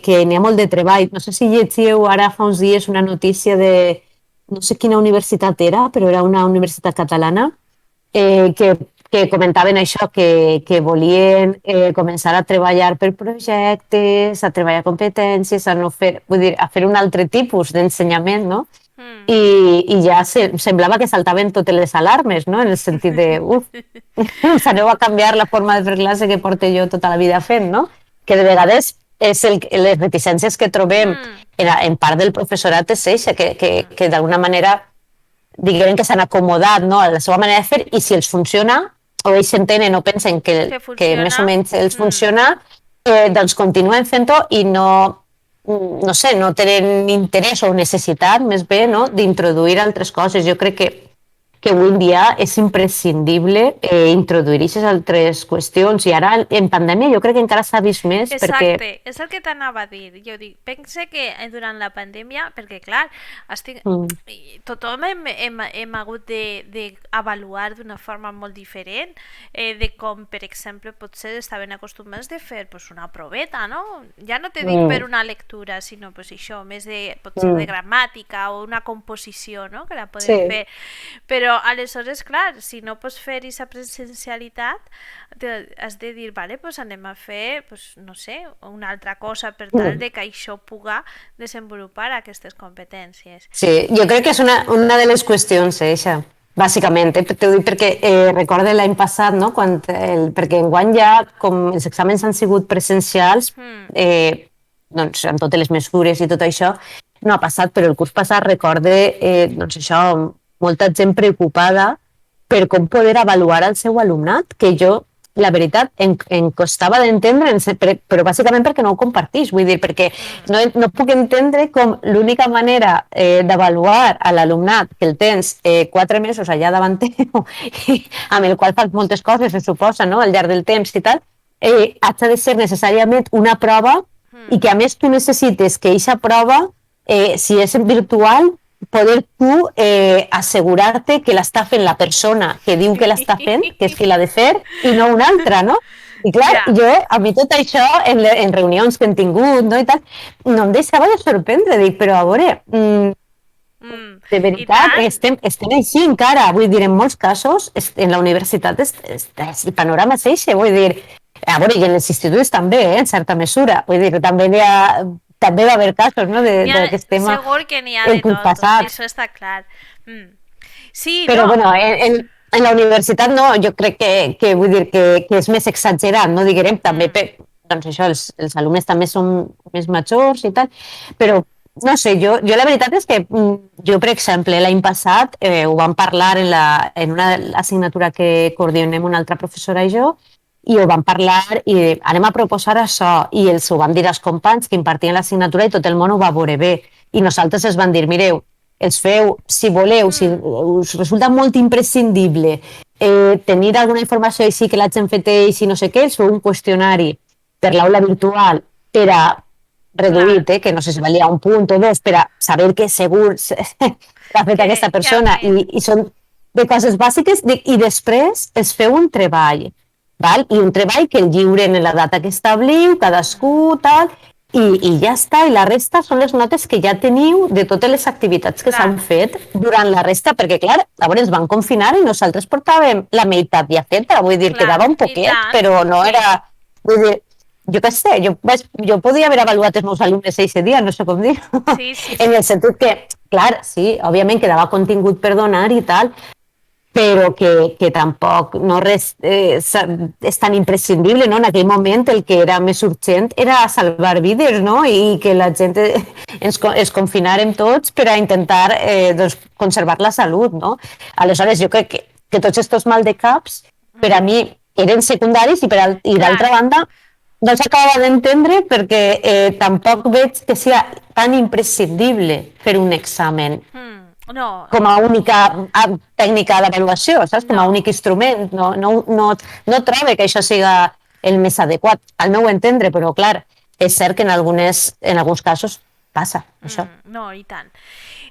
que n'hi ha molt de treball. No sé si llegíeu ara fa uns dies una notícia de, no sé quina universitat era, però era una universitat catalana, que comentaven això, que volien començar a treballar per projectes, a treballar competències, a no fer, vull dir, a fer un altre tipus d'ensenyament, no? I ja semblava que saltaven totes les alarmes, no? En el sentit de, s'aneu a canviar la forma de fer classe que porto jo tota la vida fent, no? Que de vegades és les reticències que trobem en part del professorat és eixa, que d'alguna manera diguem que s'han acomodat, no, a la seva manera de fer, i si els funciona, o ells s'entenen o pensen que més o menys els funciona, doncs continuen fent-ho i no sé, no tenen interès o necessitat, més bé, no, d'introduir altres coses. Jo crec que avui en dia és imprescindible introduir aquestes altres qüestions, i ara en pandèmia jo crec que encara s'ha vist més.
Exacte,
perquè...
és el que t'anava a dir. Jo dic, pense que durant la pandèmia, perquè clar, tothom hem hagut d'avaluar d'una forma molt diferent, de com, per exemple, potser estaven acostumats de fer pues, una proveta, no? Ja no te dic per una lectura, sinó pues, això, més de, potser de gramàtica o una composició, no? Que la podem fer. Però aleshores, clar, si no pots fer aquesta presencialitat, has de dir, vale, pues anem a fer, pues, no sé, una altra cosa per tal de que això puga desenvolupar aquestes competències.
Sí, jo crec que és una de les qüestions, això, bàsicament. T'ho dic perquè recordo l'any passat, no? Perquè enguany ja, com els exàmens han sigut presencials, doncs, amb totes les mesures i tot això, no ha passat, però el curs passat recorde, doncs això, molta gent preocupada per com poder avaluar el seu alumnat, que jo, la veritat, em costava d'entendre, però bàsicament perquè no ho compartís, vull dir, perquè no puc entendre com l'única manera d'avaluar a l'alumnat, que el tens 4 mesos allà davant teu, amb el qual fas moltes coses, se suposa, no?, al llarg del temps i tal, ha de ser necessàriament una prova, i que a més tu necessites que aquesta prova, si és virtual, poder tu assegurar-te que l'està fent la persona que diu que l'està fent, que és qui l'ha de fer, i no una altra, no? I clar, a mi tot això, en reunions que hem tingut, no, i tal, no em deixava de sorprendre, dic, però a veure, de veritat, estem així encara, vull dir, en molts casos, en la universitat el panorama és eixe, vull dir, a veure, i en els instituts també, en certa mesura, vull dir, també va haver casos, no?, d'aquest tema.
Segur que n'hi ha de tot, això està clar. Sí,
però, bueno, en la universitat no, jo crec que vull dir que és més exagerat, no diguem, també, doncs això, els alumnes també són més majors i tal, però, no sé, jo la veritat és que jo, per exemple, l'any passat ho vam parlar en una assignatura que coordinem una altra professora i jo, i ho vam parlar i anem a proposar això, i els ho vam dir als companys que impartien l'assignatura i tot el món ho va veure bé, i nosaltres els vam dir, mireu, els feu, si voleu, si us resulta molt imprescindible tenir alguna informació així que l'hagin fet ells i no sé què, els feu un qüestionari per l'aula virtual per a reduït, que no sé si valia un punt o dos, per a saber que segur l'ha fet aquesta persona, i són de coses bàsiques, i després els feu un treball, val? I un treball que el lliuren en la data que establiu, cadascú, tal, i ja està, i la resta són les notes que ja teniu de totes les activitats que s'han fet durant la resta, perquè clar, llavors ens van confinar i nosaltres portàvem la meitat ja feta, vull dir, quedava un poquet, però no era... Vull dir, jo què sé, jo podia haver avaluat els meus alumnes eixe dia, no sé com dir, en el sentit que, clar, sí, òbviament quedava contingut per donar i tal, però que tampoc no res, és tan imprescindible, no? En aquell moment el que era més urgent era salvar vides, no? I que la gent ens confinàrem tots per a intentar doncs, conservar la salut, no? Aleshores, jo crec que tots aquests mal de caps, per a mi, eren secundaris i d'altra banda, no s'acaba d'entendre perquè tampoc veig que sia tan imprescindible fer un examen
No,
com a única tècnica d'avaluació, saps? Com a
No.
únic instrument. No trobo que això siga el més adequat, al meu entendre, però clar, és cert que en alguns casos passa això.
no, i tant.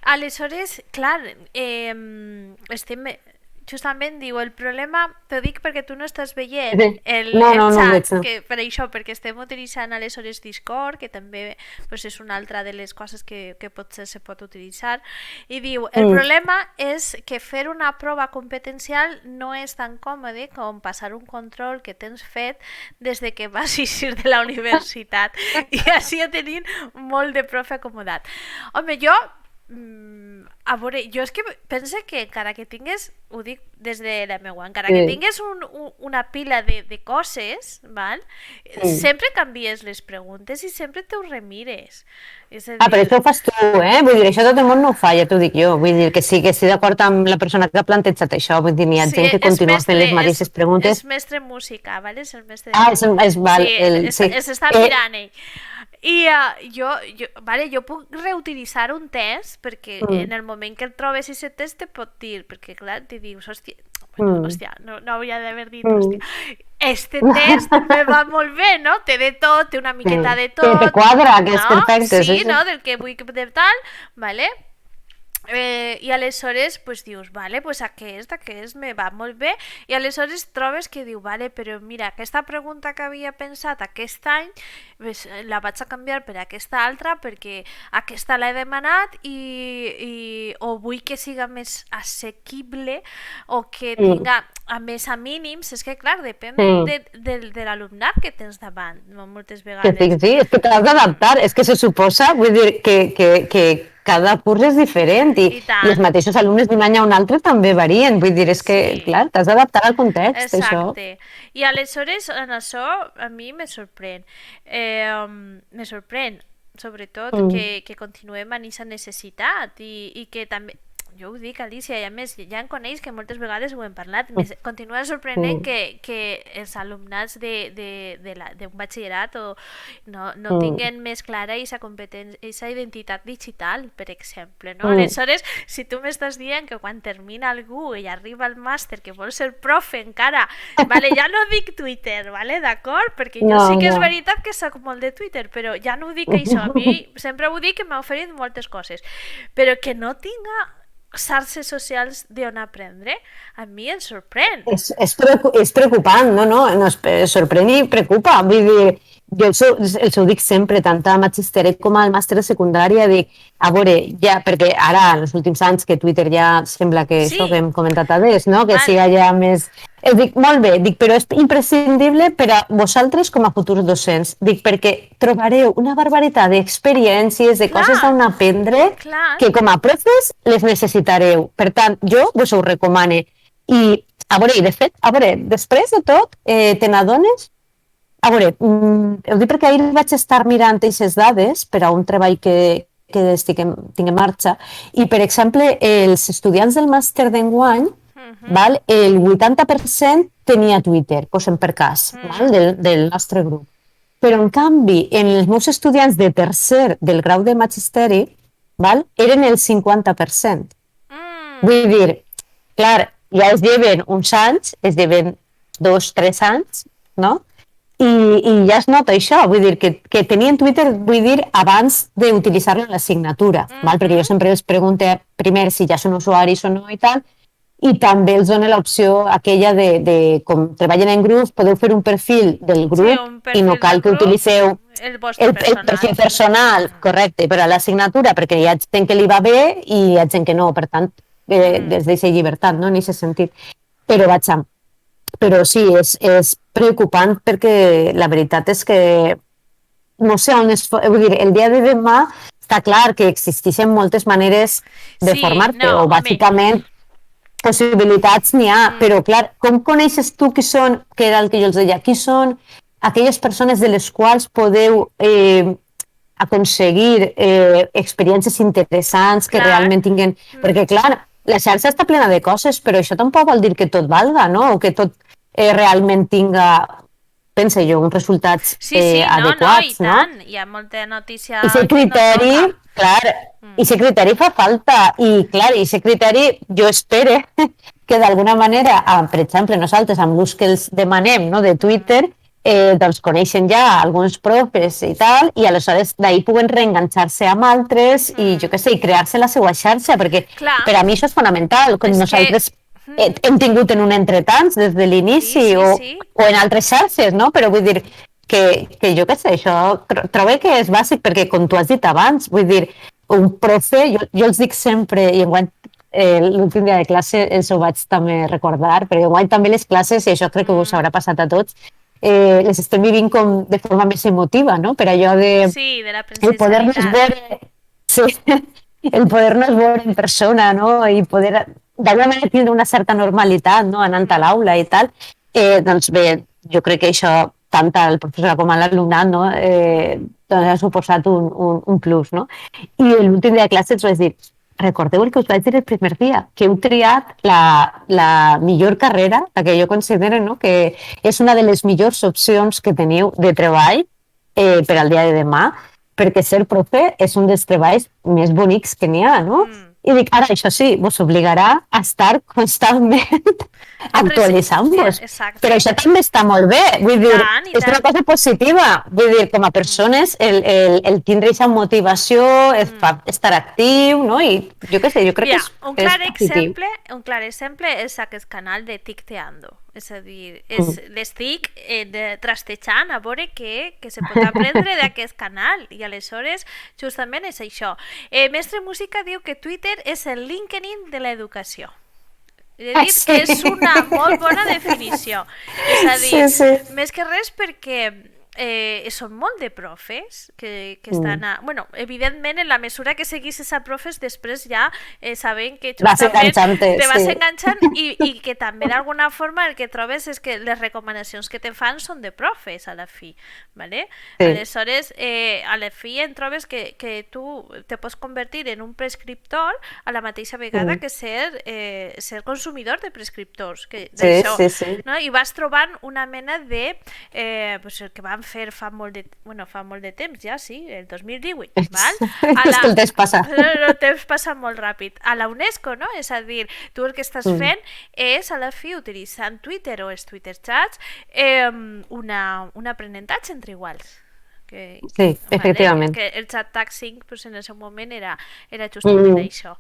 Aleshores, clar, estem... Justament diu, el problema, t'ho dic perquè tu no estàs veient el
No
xat,
veig, no.
que per això, perquè estem utilitzant aleshores Discord, que també pues, és una altra de les coses que potser se pot utilitzar, i diu, el problema és que fer una prova competencial no és tan còmode com passar un control que tens fet des de que vas eixir de la universitat, i així ja tenim molt de profe acomodat. Home, a veure, jo és que pense que encara que tingués, ho dic des de la meua, encara que tingués una pila de coses, val? Sempre canvies les preguntes i sempre t'ho remires. És a dir...
però això ho fas tu, Vull dir, això tot el món no ho fa, ja t'ho dic jo. Vull dir que sí, que estic d'acord amb la persona que ha plantejat això. Vull dir, hi ha gent que continua fent les mateixes preguntes.
És mestre en música, val? És el mestre s'està mirant ell. I jo puc reutilitzar un test perquè en el moment que el trobes aquest test te pot dir, perquè clar, te dius, hòstia, no hauria d'haver dit, hòstia, este test me va molt bé, no? Té de tot, té una miqueta de tot.
Que te quadra, que és perfecte.
Sí, no? Del que vull de tal, vale? I aleshores pues dius, vale, pues aquest me va molt bé, i aleshores trobes que diu, vale, però mira, aquesta pregunta que havia pensat aquest any pues, la vaig a canviar per aquesta altra perquè aquesta l'he demanat o vull que siga més assequible o que tinga a més a mínims. És que clar, depèn de l'alumnat que tens davant, moltes vegades.
Sí, és que t'has d'adaptar, és que se suposa, vull dir que cada curs és diferent i els mateixos alumnes d'un any a un altre també varien, vull dir, és que, clar, t'has d'adaptar al context,
Exacte. Això. I aleshores, en això, a mi me sorprèn. Me sorprèn, sobretot, que continuem amb aquesta necessitat i que també... Jo ho dic, Alicia, i a més ja em coneix que moltes vegades ho hem parlat. Continua sorprenent que els alumnats d'un batxillerat no tinguen més clara aquesta identitat digital, per exemple, no? Aleshores, si tu m'estàs dient que quan termina algú i arriba al màster que vol ser profe encara, vale, ja no dic Twitter, vale, d'acord? Perquè jo sí que és veritat que soc molt de Twitter, però ja no ho dic això. A mi sempre ho dic que m'ha oferit moltes coses, però que no tinga xarxes socials d'on aprendre, a mi em sorprèn.
És preocupant, no, sorprèn i preocupa. Vull dir, jo els ho dic sempre, tant a Magisteri com al màster de secundària, dic, a veure, ja, perquè ara, en els últims anys, que Twitter ja sembla que això que hem comentat abans, no? Que siga ja més... Dic, molt bé, però és imprescindible per a vosaltres com a futurs docents. Dic, perquè trobareu una barbaritat d'experiències, de coses d'on aprendre, que com a profes les necessitareu. Per tant, jo vos ho recomano. I de fet, després de tot, te n'adones. Ho dic perquè ahir vaig estar mirant aquestes dades per a un treball que tinc en marxa, i, per exemple, els estudiants del màster d'enguany, el 80% tenia Twitter, posem per cas, del nostre grup. Però, en canvi, en els meus estudiants de tercer del grau de magisteri, eren el 50%. Vull dir, clar, ja es lleven uns anys, es lleven 2-3 anys, no? I ja es nota això, vull dir, que tenien Twitter, vull dir, abans d'utilitzar-lo en l'assignatura, perquè jo sempre els pregunto primer si ja són usuaris o no i tal, i també els dona l'opció aquella de com treballen en grups, podeu fer un perfil del grup i no cal que utilitzeu el perfil personal, correcte, per a l'assignatura, perquè hi ha gent que li va bé i hi ha gent que no, per tant, es deixa llibertat, no?, en aquest sentit. Però sí, és preocupant perquè la veritat és que no sé on vull dir, el dia de demà està clar que existeixen moltes maneres de formar-te, o bàsicament possibilitats n'hi ha, però clar, com coneixes tu qui són, que era el que jo els deia, qui són aquelles persones de les quals podeu aconseguir experiències interessants que realment tinguin... Perquè clar, la xarxa està plena de coses, però això tampoc vol dir que tot valga, no? O que tot realment tinga, pensa jo, uns resultats adequats,
no? Hi ha molta notícia...
I aquest criteri, clar, i aquest criteri fa falta, i clar, i aquest criteri jo espero que d'alguna manera, per exemple, nosaltres amb l'ús que els demanem de Twitter, doncs coneixen ja alguns profes i tal, i aleshores d'ahir puguen reenganxar-se amb altres i jo què sé, i crear-se la seva xarxa, perquè per a mi això és fonamental, com nosaltres hem tingut en un entretants des de l'inici o en altres xarxes, no? Però vull dir que jo què sé, això trobo que és bàsic perquè, com tu has dit abans, vull dir, un profe, jo els dic sempre, i enguany l'últim dia de classe els ho vaig també recordar, perquè enguany també les classes, i això crec que us haurà passat a tots, les estem vivint com de forma més emotiva, no? Per allò de...
Sí, de la presencialitat.
El poder-nos veure en persona, no? I poder, d'alguna manera, tindre una certa normalitat, no? Anant a l'aula i tal. Doncs bé, jo crec que això, tant al professor com a l'alumnat, no? Doncs ha suposat un plus, no? I l'últim dia de classe ens vaig dir, recordeu el que us vaig dir el primer dia, que heu triat la millor carrera, la que jo considero, no? Que és una de les millors opcions que teniu de treball per al dia de demà, perquè ser profe és un dels treballs més bonics que n'hi ha, no? I dic, ara, això sí, vos obligarà a estar constantment actualitzant-vos. Però això també està molt bé, vull dir, és una cosa positiva. Vull dir, com a persones, el tindre aquesta motivació, estar actiu, no? I jo què sé, jo crec que és positiu.
Un clar exemple és aquest canal de Ticteando. És a dir, l'estic trastejant a veure què se pot aprendre d'aquest canal i aleshores justament és això. Mestre Música diu que Twitter és el LinkedIn de l'educació. He dit que és una molt bona definició. És a dir, més que res perquè són molt de profes que estan a... Bueno, evidentment, en la mesura que seguissis a profes, després ja saben que
vas
enganxant i que també d'alguna forma el que trobes és que les recomanacions que te fan són de profes a la fi, ¿vale? Aleshores, a la fi en trobes que tu te pots convertir en un prescriptor a la mateixa vegada que ser consumidor de prescriptors, no? I vas trobant una mena de pues el que van fer fa molt de temps ja, sí, el 2018, val?
És que el temps passa.
El temps passa molt ràpid. A la UNESCO, no? És a dir, tu el que estàs fent és, a la fi, utilitzant Twitter o els Twitter chats, un aprenentatge entre iguals.
Sí, efectivament.
Que el chat taxing pues, en el seu moment era justament això.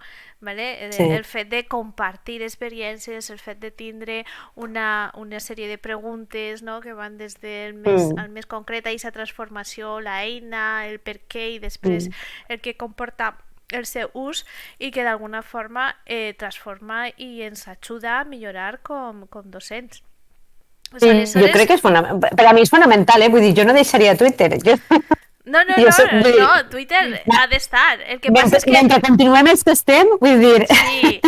¿Vale? El fet de compartir experiències, el fet de tindre una sèrie de preguntes, no? Que van des del més concret a aquesta transformació, la eina, el per què i després el que comporta el seu ús i que d'alguna forma transforma i ens ajuda a millorar com docents.
Sí, jo crec que per a mi és fonamental, vull dir, jo no deixaria Twitter.
No, Twitter ha d'estar. El que
passa és que... Mentre continuem els que estem, vull dir...
Sí.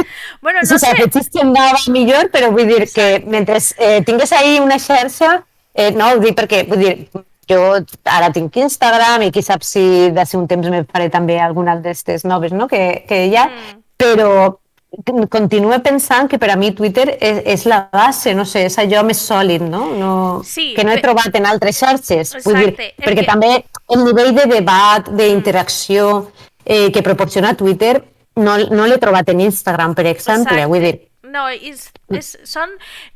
Bueno,
no sé. Si anava millor, però vull dir que mentre tingués ahí una xarxa, no ho dic perquè, vull dir, jo ara tinc Instagram i qui sap si d'ací un temps me faré també alguna d'aquestes noves, no?, que hi ha, però continuo pensant que per a mi Twitter és la base, no sé, és allò més sòlid, no? Que no he trobat en altres xarxes. Vull dir, perquè també el nivell de debat, d'interacció que proporciona Twitter no l'he trobat en Instagram, per exemple. Vull dir,
no, són...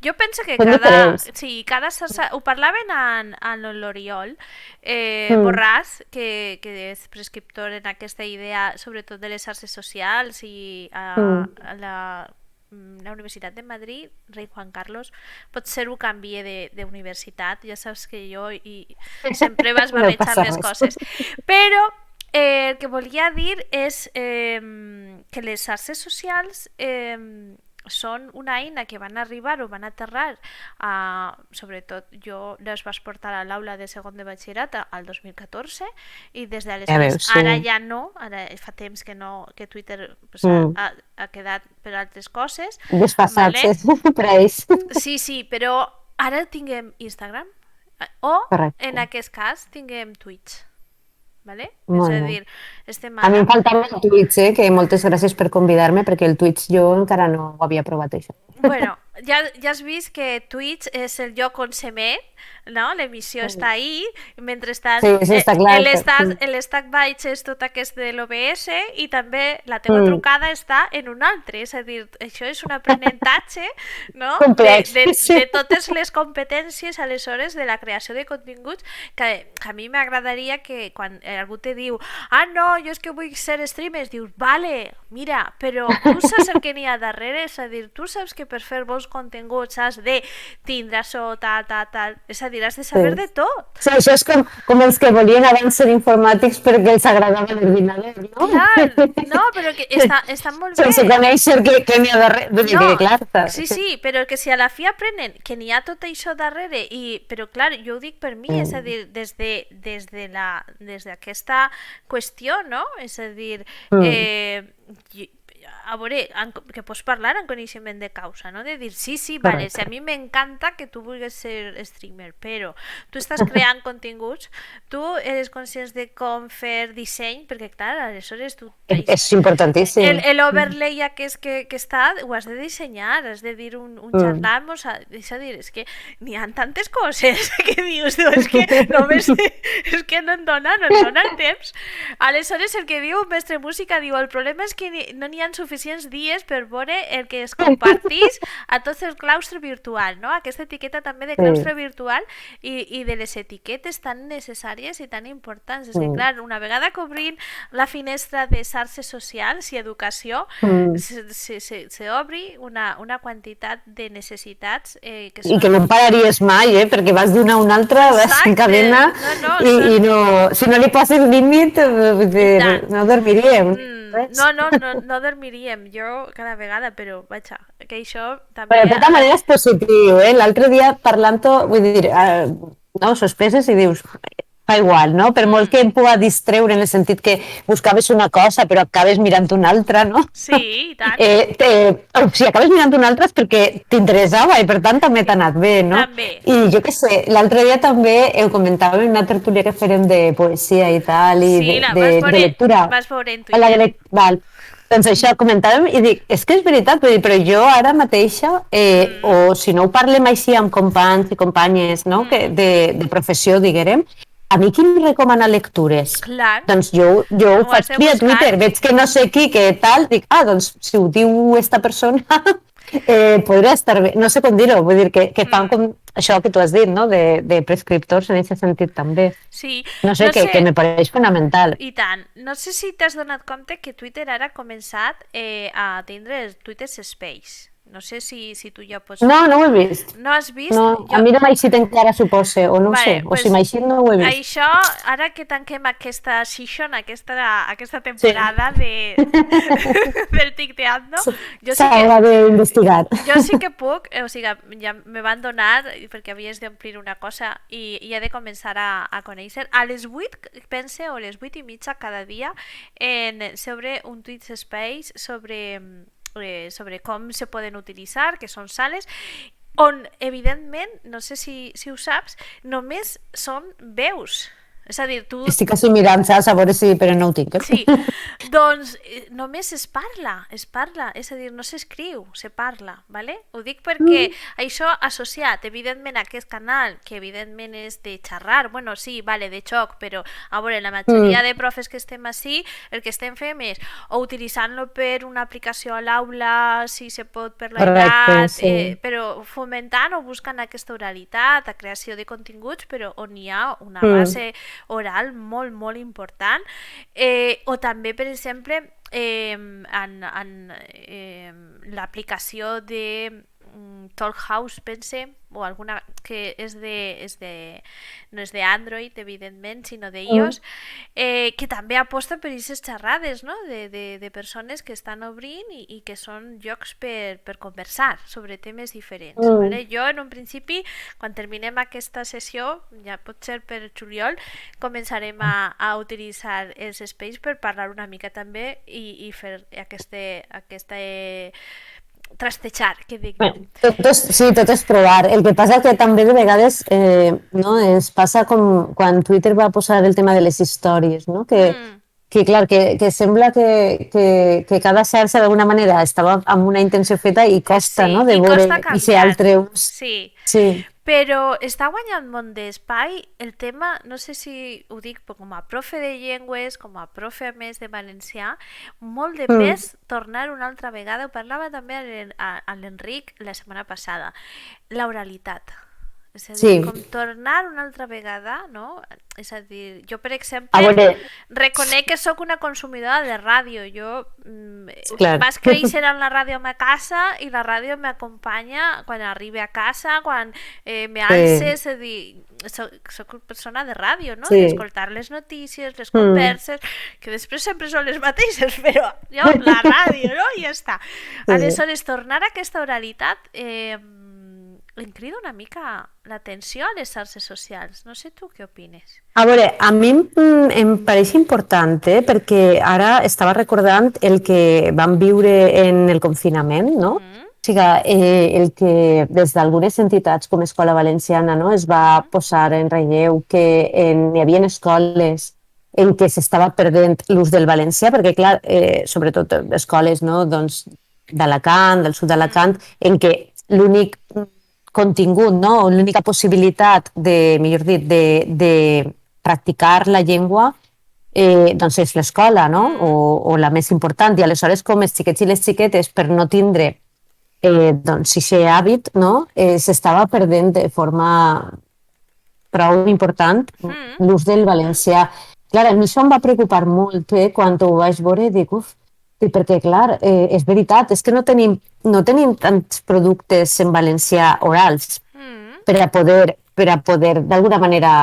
Jo penso que cada xarxa... Ho parlaven a l'Oriol Borràs, que és prescriptor en aquesta idea, sobretot de les xarxes socials i a la Universitat de Madrid, Rei Juan Carlos, potser ho canvie d'universitat, ja saps que jo sempre vas barrejant les coses. Però el que volia dir és que les xarxes socials són una eina que van arribar o van aterrar, sobretot jo les vaig portar a l'aula de segon de batxillerat al 2014 i des d'aleshores,
veus, sí.
ara ja no, ara fa temps que no, que Twitter pues, ha quedat per altres coses.
Desfasats,
vale?
per a ells.
Sí, però ara tinguem Instagram o,
Correcte.
en aquest cas, tinguem Twitch. Vale?
Molt
És a
bé.
dir, estem
A mi
ara...
em faltava el Twitch, que moltes gràcies per convidar-me, perquè el Twitch jo encara no ho havia provat, això.
Bueno, ja has vist que Twitch és el lloc on s'emet, no? L'emissió està ahí, mentrestant
Sí, està clar.
l'estack bytes és tot aquest de l'OBS i també la teva trucada està en un altre, és a dir, això és un aprenentatge, no?
Complex.
De totes les competències, aleshores, de la creació de continguts, que a mi m'agradaria que quan algú te diu no, jo és que vull ser streamer, dius, vale, mira, però tu saps el que n'hi ha darrere, és a dir, tu saps que per fer bons continguts has de tindre això, tal, és a dir, has de saber de tot.
Sí, això és com els que volien abans ser informàtics perquè els agradava l'ordinador, no?
Clar, no, però que està molt bé.
Sense conèixer què n'hi ha darrere.
No,
clar,
sí, però que si a la fi aprenen que n'hi ha tot això darrere, però clar, jo ho dic per mi, és a dir, des d'aquesta qüestió, no? És a dir, a veure, que pots parlar en coneixement de causa, no? De dir, sí, vale, si a mi m'encanta que tu vulguis ser streamer, però tu estàs creant continguts, tu eres conscient de com fer disseny, perquè clar, aleshores tu...
És importantíssim.
L'overlay aquest que està, ho has de dissenyar, has de dir un xatlam, és a dir, és que n'hi ha tantes coses que dius, és que només és que no em dona el temps. Aleshores, el que diu un mestre música, diu, el problema és que no n'hi ha suficients dies per veure el que es compartís a tots el claustre virtual, no? Aquesta etiqueta també de claustre virtual i de les etiquetes tan necessàries i tan importants. És que, clar, una vegada que obrim la finestra de xarxes socials i educació, s'obri una quantitat de necessitats que són...
I que no pararies mai, perquè vas d'una a una altra, vas en cadena, i si no li poses límit, no dormiríem.
No dormiríem, jo cada vegada, però vaja, que això també...
Però de tota manera és positiu, L'altre dia parlant-ho, vull dir, no, sospeses i dius, fa igual, no? Per molt que em pugui distreure en el sentit que buscaves una cosa però acabes mirant una altra, no?
Sí, i tant.
Si acabes mirant una altra és perquè t'interessava i per tant també t'ha anat bé, no?
També.
I jo què sé, l'altre dia també ho comentàvem en una tertúlia que farem de poesia i tal, i de lectura.
Vas veure en Twitter.
Val. Doncs això comentàvem i dic, és que és veritat, però jo ara mateixa, o si no ho parlem així amb companys i companyes, no? de professió, diguem, a mi qui em recomana lectures?
Clar.
Doncs jo ho faig via Twitter, veig que no sé qui, que tal, dic, doncs si ho diu esta persona, podria estar bé, no sé com dir-ho, vull dir que fan com això que tu has dit, no? De prescriptors en aquest sentit també.
Sí.
No sé, que me pareix fonamental.
I tant. No sé si t'has donat compte que Twitter ara ha començat a tindre el Twitter Space. No sé si tu ja pots...
No ho he vist.
No has vist?
No, a mi no m'ha eixit encara, suposo, o no ho sé, o si m'ha eixit no ho he vist.
Això, ara que tanquem aquesta season, aquesta temporada del Ticteando,
s'haurà d'investigar.
Jo sí que puc, o sigui, ja me van donar, perquè havies d'omplir una cosa i he de començar a conèixer. A les 8, pense, o les 8 i mitja cada dia, sobre un Twitter Space, sobre com se poden utilitzar, que són sales, on, evidentment, no sé si ho saps, només són veus. És a dir, tu...
Estic així mirant, saps? A veure si... però no ho tinc.
Sí, doncs només es parla, és a dir, no s'escriu, se parla, ¿vale? Ho dic perquè això associat, evidentment, a aquest canal, que evidentment és de xerrar, bueno, sí, vale, de xoc, però a veure, la majoria de profes que estem així, el que estem fent és o utilitzant-lo per una aplicació a l'aula, si se pot per l'iPad, però fomentant o buscant aquesta oralitat, la creació de continguts, però on hi ha una base oral molt, molt important, o també, per exemple, en l'aplicació de Talk House, pense, o alguna que no és d'Android, evidentment, sinó d'iOS, que també aposta per aquestes xerrades, no? de persones que estan obrint i que són llocs per conversar sobre temes diferents. Vale? Jo, en un principi, quan terminem aquesta sessió, ja pot ser per juliol, començarem a utilitzar els espais per parlar una mica també i fer aquesta trastejar, que dic.
Sí, tot és provar. El que passa que també de vegades no, es passa com quan Twitter va posar el tema de les històries, no? Que clar, que sembla que cada xarxa d'alguna manera estava amb una intenció feta i costa,
Sí,
no?, de
i
veure
costa
i ser
canviar.
altre ús.
Sí.
Sí.
Però està guanyant molt d'espai el tema, no sé si ho dic com a profe de llengües, com a profe a més de valencià, molt de pes tornar una altra vegada, ho parlava també a l'Enric la setmana passada, l'oralitat. És a dir,
Sí.
com tornar una altra vegada, no? És a dir, jo, per
A
exemple,
veure,
reconec que sóc una consumidora de ràdio. Jo
clar.
vaig créixer amb la ràdio a ma casa i la ràdio m'acompanya quan arribe a casa, quan me alce, és a dir, soc persona de ràdio, no?
Sí.
D'escoltar les notícies, les converses, que després sempre són les mateixes, però jo, la ràdio, no? I ja està. Aleshores, tornar a aquesta oralitat em crida una mica l'atenció a les xarxes socials. No sé tu què opines.
A veure, a mi em pareix important, perquè ara estava recordant el que vam viure en el confinament, no? O sigui, el que des d'algunes entitats com Escola Valenciana, no, es va posar en relleu que hi havia escoles en què s'estava perdent l'ús del valencià, perquè clar, sobretot escoles, no, doncs, d'Alacant, del sud d'Alacant, en què l'únic contingut, no? L'única possibilitat de, millor dit, de practicar la llengua doncs és l'escola, no? O la més important. I aleshores, com els xiquets i les xiquetes, per no tindre doncs, aquest hàbit, no? S'estava perdent de forma prou important l'ús del valencià. Clar, a mi això em va preocupar molt quan ho vaig veure, dic, perquè, clar, és veritat, és que no tenim tants productes en valencià orals per a poder d'alguna manera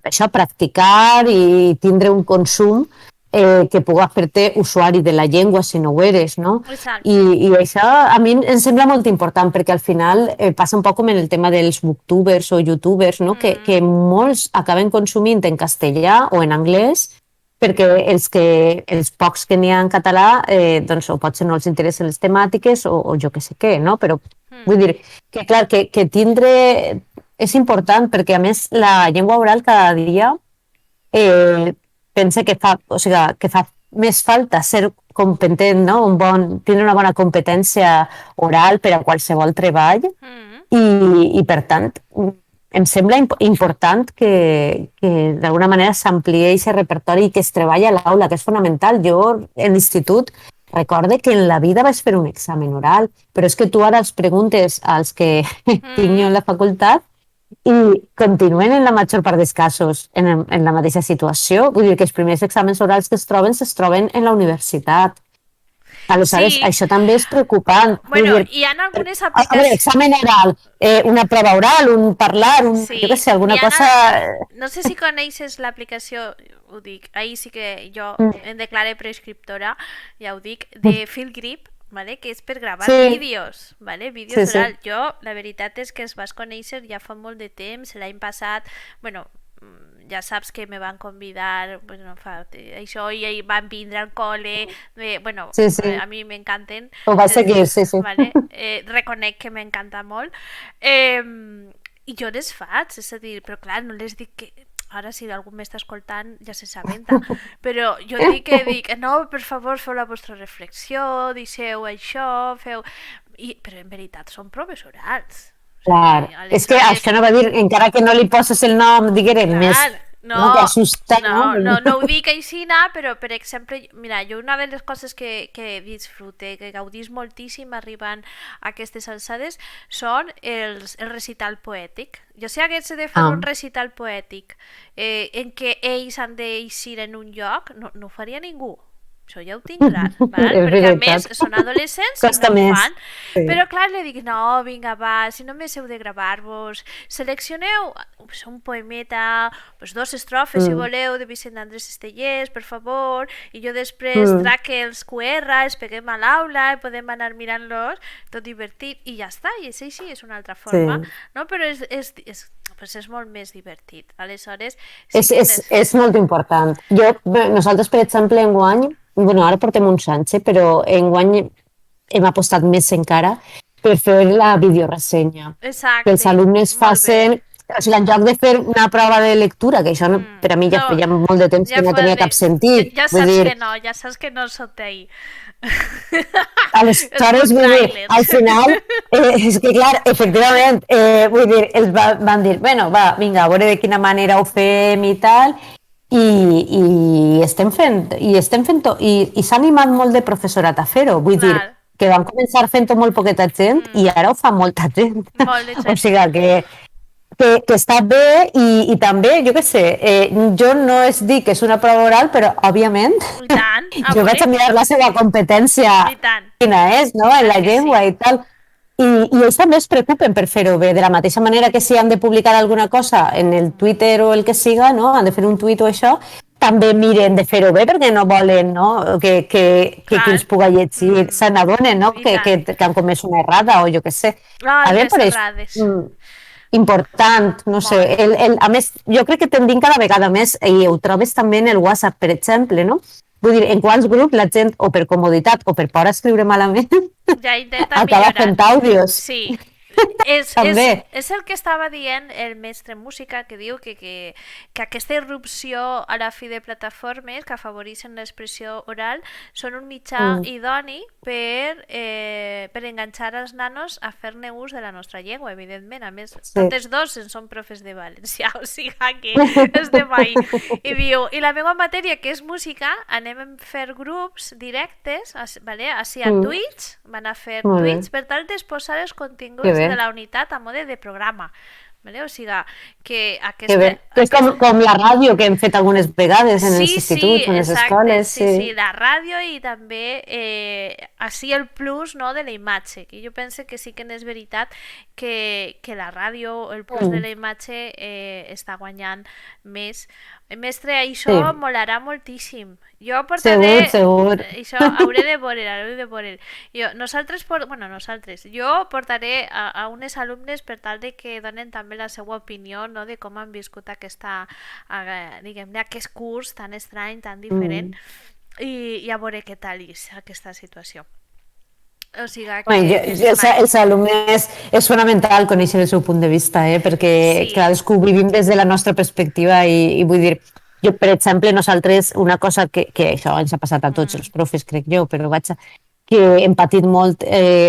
això, practicar i tindre un consum que pugui fer-te usuari de la llengua si no ho eres, no?
Exacte.
I això a mi em sembla molt important perquè al final passa un poc com en el tema dels booktubers o youtubers, no? Que molts acaben consumint en castellà o en anglès perquè els pocs que n'hi ha en català doncs o potser no els interessen les temàtiques o jo que sé què, no? Però vull dir que clar, que tindre és important perquè a més la llengua oral cada dia pense que fa més falta ser competent, no? Tindre una bona competència oral per a qualsevol treball i per tant em sembla important que d'alguna manera s'ampliï aquest repertori i que es treballi a l'aula, que és fonamental. Jo, en l'institut, recorde que en la vida vaig fer un examen oral, però és que tu ara els preguntes als que tinc jo en la facultat i continuen en la major part dels casos en la mateixa situació. Vull dir que els primers exàmens orals que es troben en la universitat. Aleshores,
Sí.
això també és preocupant.
Bueno,
Vull dir,
hi ha algunes
a veure,
aplicacions...
examen oral, una prova oral, un parlar,
Sí,
jo què sé, alguna
hi ha
cosa...
No sé si coneixes l'aplicació, ho dic, ahir sí que jo em declaré prescriptora, ja ho dic, de Fieldgrip, vale? Que és per gravar
Sí.
vídeos, vale? Vídeos
Sí.
orals. Jo, la veritat és que es vas conèixer ja fa molt de temps, l'any passat, bueno, ja saps que me van convidar, bueno, això i van vindre al col·le, bueno,
Sí, sí.
a mi m'encanten.
Ho vaig seguir, sí.
Vale? Reconec que m'encanta molt. I jo les faig, és a dir, però clar, no les dic que... Ara, si algú m'està escoltant, ja se s'aventa. Però jo dic, no, per favor, feu la vostra reflexió, deixeu això, feu... Però en veritat són proves orals.
Clar, és que això no va dir, encara que no li poses el nom, diguem, més...
No,
que assusta,
no ho dic així, però per exemple, mira, jo una de les coses que disfrute, que gaudís moltíssim arribant a aquestes alçades són el recital poètic. Jo si hagués de fer un recital poètic en què ells han d'eixir en un lloc, no ho faria ningú. això ja ho tinc clar, val?
És
Perquè a
veritat.
més són adolescents i
Costa
no ho
més.
fan.
Sí.
Però clar, li dic, no, vinga, va, si només heu de gravar-vos, seleccioneu un poemeta, pues, 2 estrofes, si voleu, de Vicent Andrés Estellés, per favor, i jo després traque els QR, els peguem a l'aula i podem anar mirant-los, tot divertit, i ja està, i és així, és una altra forma, no? Però pues és molt més divertit. Aleshores, sí que
És molt important. Nosaltres, per exemple, enguany, bueno, ara portem uns anys, però enguany hem apostat més encara per fer la videoressenya.
Exacte,
Que els alumnes facin... O sigui, en lloc de fer una prova de lectura, que això per a mi ja feia molt de temps que no tenia cap sentit.
Ja saps que no sóc d'ahir.
Aleshores, vull dir, al final, és que clar, efectivament, vull dir, ells van dir, bueno, va, vinga, a veure de quina manera ho fem i tal, i estem fent-ho, i s'ha animat molt de professorat a fer-ho, vull dir, que van començar fent-ho molt poqueta gent i ara ho fa molta gent. O sigui que està bé i també, jo què sé, jo no es dic que és una prova oral, però òbviament jo vaig a mirar la seva competència quina és, no?, en la llengua i tal. I ells també es preocupen per fer-ho bé, de la mateixa manera que si han de publicar alguna cosa en el Twitter o el que siga, no?, han de fer un tuit o això, també miren de fer-ho bé perquè no volen, no?, que qui els puga llegir se n'adonen, no?, que han comès una errada o jo què sé.
A mi em pareix
important, no sé, a més, jo crec que tendim cada vegada més, i ho trobes també en el WhatsApp, per exemple, no? Vull dir, en quants grups la gent, o per comoditat o per por a escriure malament, acaba fent àudios.
Sí, és el que estava dient el mestre música, que diu que aquesta irrupció a la fi de plataformes que afavoreixen l'expressió oral són un mitjà idoni per enganxar els nanos a fer-ne ús de la nostra llengua, evidentment. A més, totes dos en són profes de valencià, o sigui que estem ahí. I diu, i la meva matèria, que és música, anem a fer grups directes, així a Twitch, van a fer Twitch per tal d'exposar els continguts de la unitat a mode de programa. Vale? O sigui, que
és com la ràdio que hem fet algunes vegades en els instituts, en les escoles.
Sí, la ràdio i també així el plus, no, de la imatge, que jo penso que sí que és veritat que la ràdio, el plus de la imatge està guanyant més. Mestre, això molarà moltíssim. Jo portaré...
Segur.
Això hauré de veure. Jo portaré a unes alumnes per tal de que donen també la seva opinió, no?, de com han viscut diguem-ne, aquest curs tan estrany, tan diferent, i a veure què tal és aquesta situació. O sigui que
els alumnes és fonamental conèixer el seu punt de vista, perquè cadascú vivim des de la nostra perspectiva i vull dir, jo, per exemple, nosaltres, una cosa que això ens ha passat a tots els profes, crec jo, però que hem patit molt,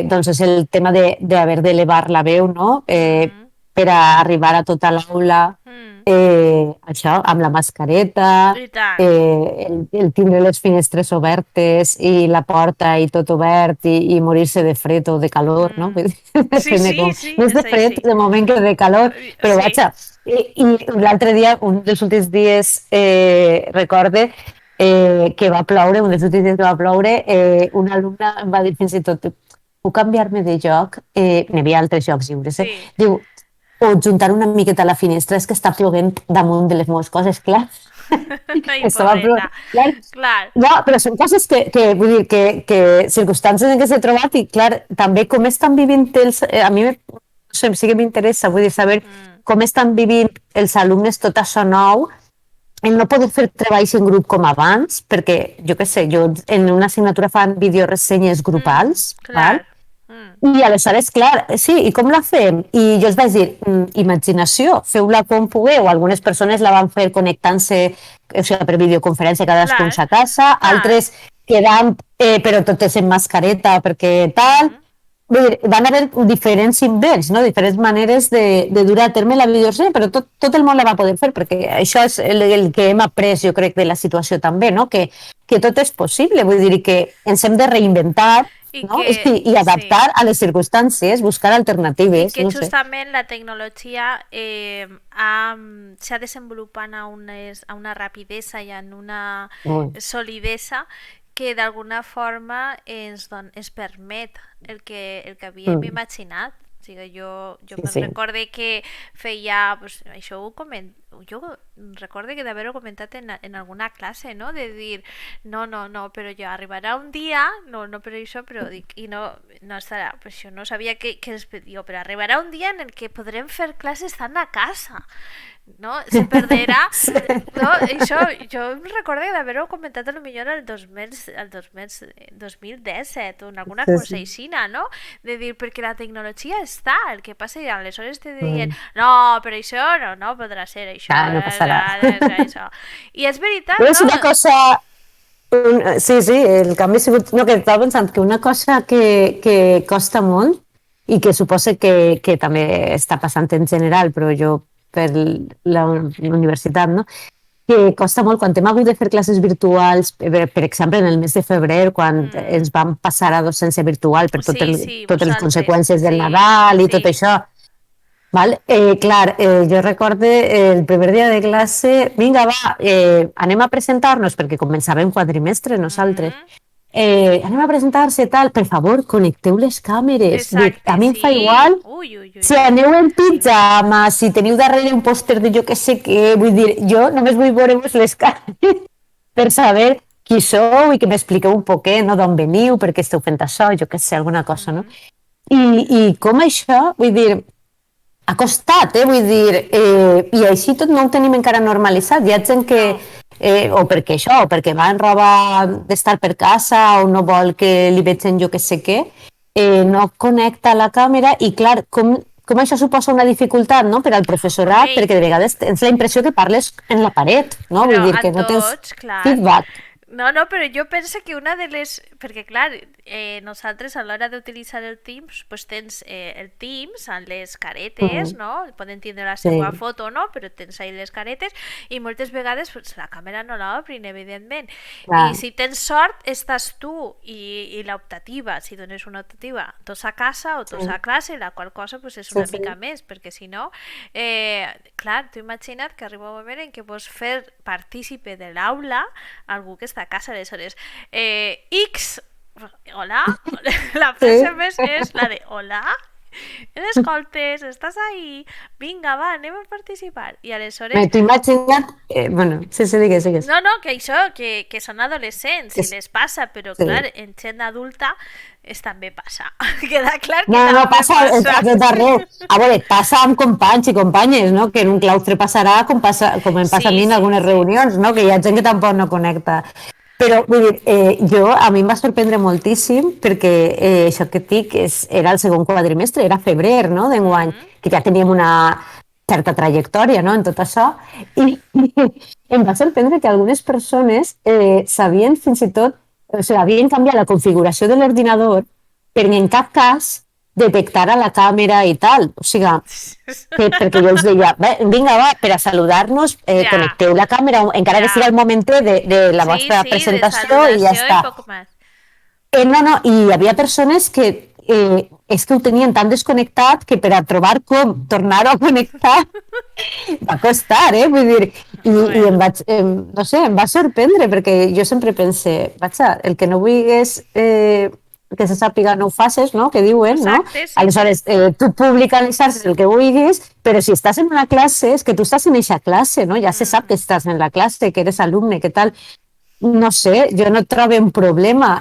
doncs és el tema d'haver d'elevar la veu, no?, per a arribar a tota l'aula, això, amb la mascareta, el tindre les finestres obertes i la porta i tot obert i morir-se de fred o de calor, no? Més de fred de moment que de calor, però vaja, i l'altre dia, un dels últims dies, recorde que va ploure, un dels últims dies que va ploure, una alumna em va dir fins i tot, puc canviar-me de lloc? N'hi havia altres llocs lliures, diu, o juntar una miqueta a la finestra, és que està plovent damunt de les meves coses, clar.
Clar.
No, però són coses que vull dir, que circumstàncies en què s'he trobat i, clar, també com estan vivint a mi sí que m'interessa, vull dir, saber com estan vivint els alumnes tot això nou, el no poder fer treballs en grup com abans, perquè, jo què sé, jo en una assignatura fan videoressenyes grupals, val? I aleshores, clar, sí, i com la fem? I jo els vaig dir, imaginació, feu-la com pugueu. Algunes persones la van fer connectant-se, o sigui, per videoconferència, cadascun a casa, altres quedant, però totes en mascareta, perquè tal. Vull dir, van haver diferents invents, no?, diferents maneres de dur a terme la videoressenya, però tot el món la va poder fer, perquè això és el que hem après, jo crec, de la situació també, no?, que tot és possible, vull dir, que ens hem de reinventar, no? I adaptar a les circumstàncies, buscar alternatives.
I que justament la tecnologia s'ha desenvolupat a una rapidesa i en una solidesa que d'alguna forma ens permet el que havíem
Mm,
imaginat. O sigui, jo
sí,
me'n
sí.
recorde que feia, pues, això jo recorde que d'haver-ho comentat en alguna classe, no? De dir, no, però ja arribarà un dia, no per això, però dic, i no estarà, pues això no sabia que es diu, però arribarà un dia en el que podrem fer classes estant a casa, no? Se perderà.
Sí.
No, això, jo em recordo d'haver-ho comentat a lo millor el 2017 o en alguna
Sí,
cosa
sí.
aixina, no? De dir, perquè la tecnologia està, el que passa i aleshores te diuen,
Mm.
no, però això no podrà ser això,
Ah, no passarà.
això. I és veritat,
Però és
no?
una cosa... sí, sí, el canvi ha sigut... No, que estava pensant que una cosa que costa molt i que suposa que també està passant en general, però jo per la universitat, no? Que costa molt quan hem hagut de fer classes virtuals, per exemple, en el mes de febrer, quan
Mm,
ens vam passar a docència virtual per
sí, sí,
totes les
vosaltres,
conseqüències del
sí,
Nadal i tot
sí.
això. Val? Clar, jo recorde el primer dia de classe, vinga, va, anem a presentar-nos, perquè començàvem quadrimestre nosaltres.
Mm,
Anem a presentar-se tal, per favor, connecteu les càmeres. Dic, a
exacte,
mi em fa
sí.
igual
Ui, ui, ui,
si
ui.
aneu en
Sí.
pijama, si teniu darrere un pòster de jo que sé què, vull dir, jo només vull veure-vos les cares per saber qui sou i que m'expliqueu un poquet, no, d'on veniu, per què esteu fent això, jo que sé, alguna cosa, no?
Mm,
I com això, vull dir, ha costat, vull dir, i així tot no ho tenim encara normalitzat. Hi ha gent que,
no.
o perquè això, o perquè va en roba d'estar per casa o no vol que li vegin jo que sé què, no connecta la càmera i clar, com això suposa una dificultat, no?, per al professorat,
Home,
perquè de vegades tens la impressió que parles en la paret, no? Vull
però
dir
a
que no tens
tots, clar.
feedback.
No, però jo penso que una de les... Perquè, clar, nosaltres a l'hora d'utilitzar el Teams, pues tens el Teams amb les caretes,
Mm,
no? Poden tindre la seva
sí,
foto, no? Però tens ahí les caretes i moltes vegades pues, la càmera no l'obrin, evidentment. I
clar,
si tens sort, estàs tu i l'optativa, si dones una optativa, tots a casa o tots
sí,
a classe, la qual cosa pues, és
sí,
una
sí.
mica més, perquè si no, clar, tu imagina't que arriba un moment en què vols fer partícipe de l'aula algú que està a casa, aleshores X, hola, la frase
Sí.
més és la de hola, escoltes, estàs ahí, vinga, va, anem a participar. I aleshores,
T'ho imagina't, bueno, sí, sí, digues, digues.
no, que això, que són adolescents
Que
i les passa, però clar,
sí.
en gent adulta també passa. Queda clar que
No, no,
també
passa
passa.
a tot arreu. A veure, passa amb companys i companyes, no? Que en un claustre passarà com em passa a
Sí,
mi en
sí,
algunes
sí.
reunions, no? Que hi ha gent que tampoc no connecta. Però, vull dir, a mi em va sorprendre moltíssim perquè això que et dic era el segon quadrimestre, era febrer, no?, d'enguany,
Mm,
que ja teníem una certa trajectòria, no?, en tot això. I em va sorprendre que algunes persones sabien fins i tot, o sigui, havien canviat la configuració de l'ordinador per en
mm.
cap cas detectar a la càmera i tal. O sigui, perquè jo els deia, vinga, va, per a saludar-nos,
Ya,
connecteu la càmera, encara que sigui
ya.
el momentet de la
Sí,
vostra
sí, de
presentació i ja
saludación y
està.
poco más.
No, i hi havia persones que és que ho tenien tan desconnectat que per a trobar com tornar-ho a connectar va costar, vull dir, i
Bueno,
no sé, em va sorprendre perquè jo sempre pense, vaja, el que no vulguis que se sàpiga no ho faces, no?, que diuen, no?
exacte, sí, sí.
Aleshores, tu publica en les xarxes el que vulguis, però si estàs en una classe, és que tu estàs en aquesta classe, no? Ja se sap que
Mm.
estàs en la classe, que eres alumne, que tal. No sé, jo no trobo un problema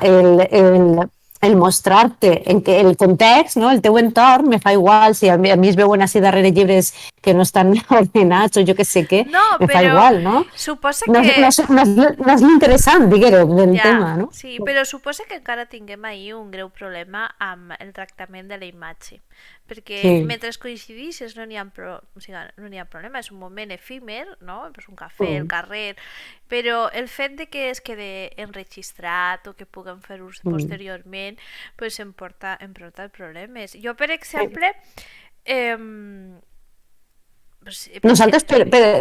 el mostrar-te en que el context, no? El teu entorn, me fa igual si a mi es veuen així darrere llibres que no estan ordenats o jo que sé què,
No,
me fa
pero
igual, no?
suposa
No, no,
que
no és l'interessant, diguem, del
ja,
tema, no?
sí, però suposa que encara tinguem ahir un greu problema amb el tractament de la imatge. Perquè
Sí.
mentre coincidixes no n'hi ha, o sigui, no n'hi ha problema, és un moment efímer, no? Pues un cafè, el
Mm,
carrer, però el fet de que es quede enregistrat o que puguem fer ús
mm.
posteriorment, pues em porta problemes. Jo, per exemple, eh, Pues,
Nosaltres,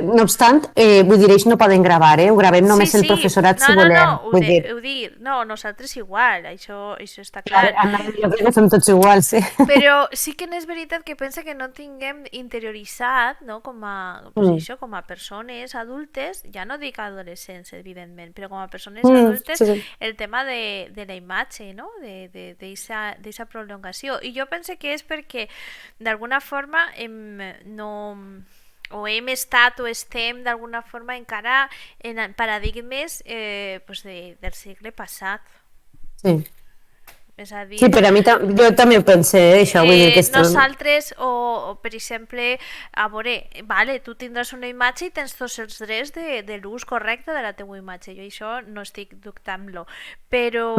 no obstant, vull dir, ells no poden gravar, ho gravem
sí,
només el
sí,
professorat
no,
si
no,
volem.
no,
Vull dir,
ho dic, no, nosaltres igual, això està
clar,
clar.
jo crec que som tots iguals, sí.
Però sí que és veritat que pensa que no tinguem interioritzat, no? Pues
Mm.
això, com a persones adultes, ja no dic adolescents, evidentment, però com a persones adultes,
Sí, sí.
el tema de la imatge, no? D'eixa prolongació. I jo pense que és perquè, d'alguna forma, no o hem estat o estem d'alguna forma encara en paradigmes pues del segle passat.
Sí.
És a
Sí,
dir,
per a mi, jo també pensé això, vull dir que
nosaltres, per exemple, a veure, vale, tu tindràs una imatge i tens tots els drets de l'ús correcte de la teva imatge, jo això no estic dubtant-lo, però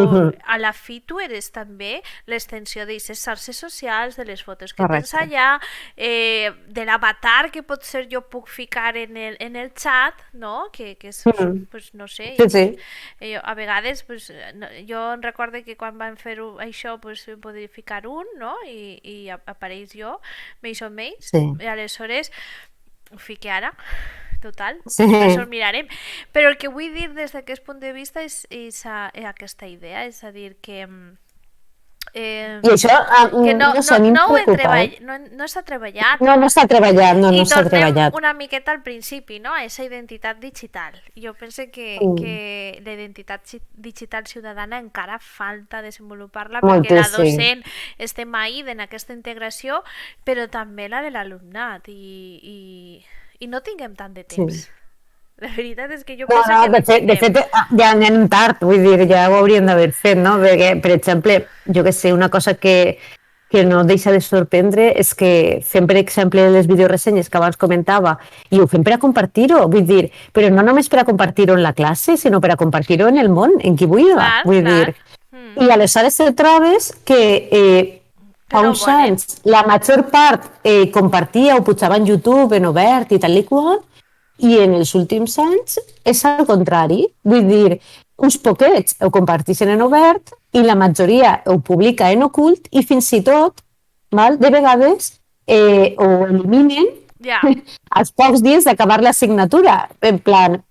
a la fi tu eres també l'extensió d'aquestes xarxes socials, de les fotos que tens
correcte.
allà, de l'avatar que potser jo puc ficar en el chat, no? Que és, pues, no sé,
Sí, sí.
a vegades pues, jo em recordo que quan vam fer això pues, vam poder ficar un, no? I apareix jo més o menys,
Sí.
i aleshores ho fique ara, total,
Sí.
després ho mirarem, però el que vull dir des d'aquest punt de vista és aquesta idea, és a dir que
I això,
que
no sé, a mi em
no,
preocupa,
no s'ha treballat.
No s'ha treballat, no
I
s'ha
tornem
treballat.
una miqueta al principi, no? A aquesta identitat digital. Jo penso que la identitat digital ciutadana encara falta desenvolupar-la perquè la
Moltíssim.
docent estem ahí en aquesta integració, però també la de l'alumnat i no tinguem tant de
Sí.
temps. La veritat és que jo
No,
penso
no,
que no
de
tinguem.
fet, ja anem tard, vull dir, ja ho hauríem d'haver fet, no? Perquè, per exemple, jo que sé, una cosa que no deixa de sorprendre és que fem, per exemple, les videoressenyes que abans comentava, i ho fem per a compartir-ho, vull dir, però no només per a compartir-ho en la classe, sinó per a compartir-ho en el món, en qui vulgui,
Clar,
vull
clar.
dir. I aleshores et trobes que
Que
fa
no ho
uns
volen.
anys la major part compartia o pujava en YouTube, en obert i tal i qual, i en els últims anys és al contrari. Vull dir, uns poquets ho comparteixen en obert i la majoria ho publica en ocult i fins i tot, de vegades, ho eliminen
Ja.
als pocs dies d'acabar l'assignatura. En plan,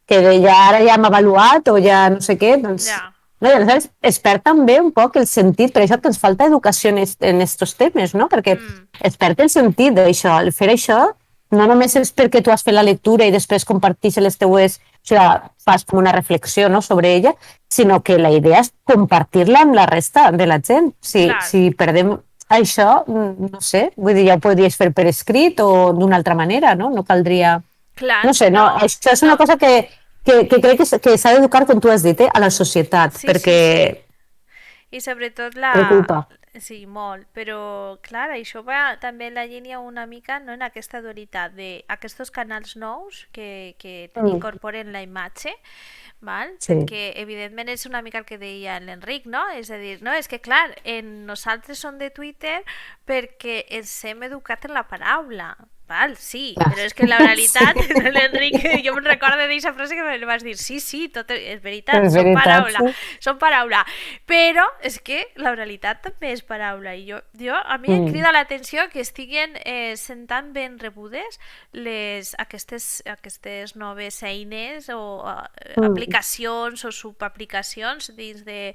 que ja ara ja hem avaluat o ja no sé què, doncs...
Ja.
No, i aleshores es perd també un poc el sentit, per això que ens falta educació en estos temes, no? Perquè es perd el sentit d'això. El fer això no només és perquè tu has fet la lectura i després comparteixes les teues, o sigui, fas com una reflexió, no, sobre ella, sinó que la idea és compartir-la amb la resta de la gent.
Clar.
Si perdem això, no sé, vull dir, ja ho podries fer per escrit o d'una altra manera, no? No caldria...
Clar,
No sé, no,
no,
això és una
no.
cosa que crec que s'ha d'educar, com tu has dit, a la societat,
Sí,
perquè
sí, sí. I sobretot
preocupa.
Sí, molt, però clar, això va també en la línia una mica no, en aquesta dualitat d'aquests canals nous que incorporen la imatge, val?
Sí.
Perquè evidentment és una mica el que deia l'Enric, no? És a dir, no, és que clar, nosaltres som de Twitter perquè ens hem educat en la paraula, val, sí,
Clar.
però és que la realitat, sí. L'Enric, jo me'n recordo d'aquesta frase que me vas dir, sí, sí, tot és veritat,
És veritat,
són paraula, però és que la realitat també és paraula i a mi em crida l'atenció que estiguen sent tan ben rebudes aquestes noves eines o aplicacions o subaplicacions dins de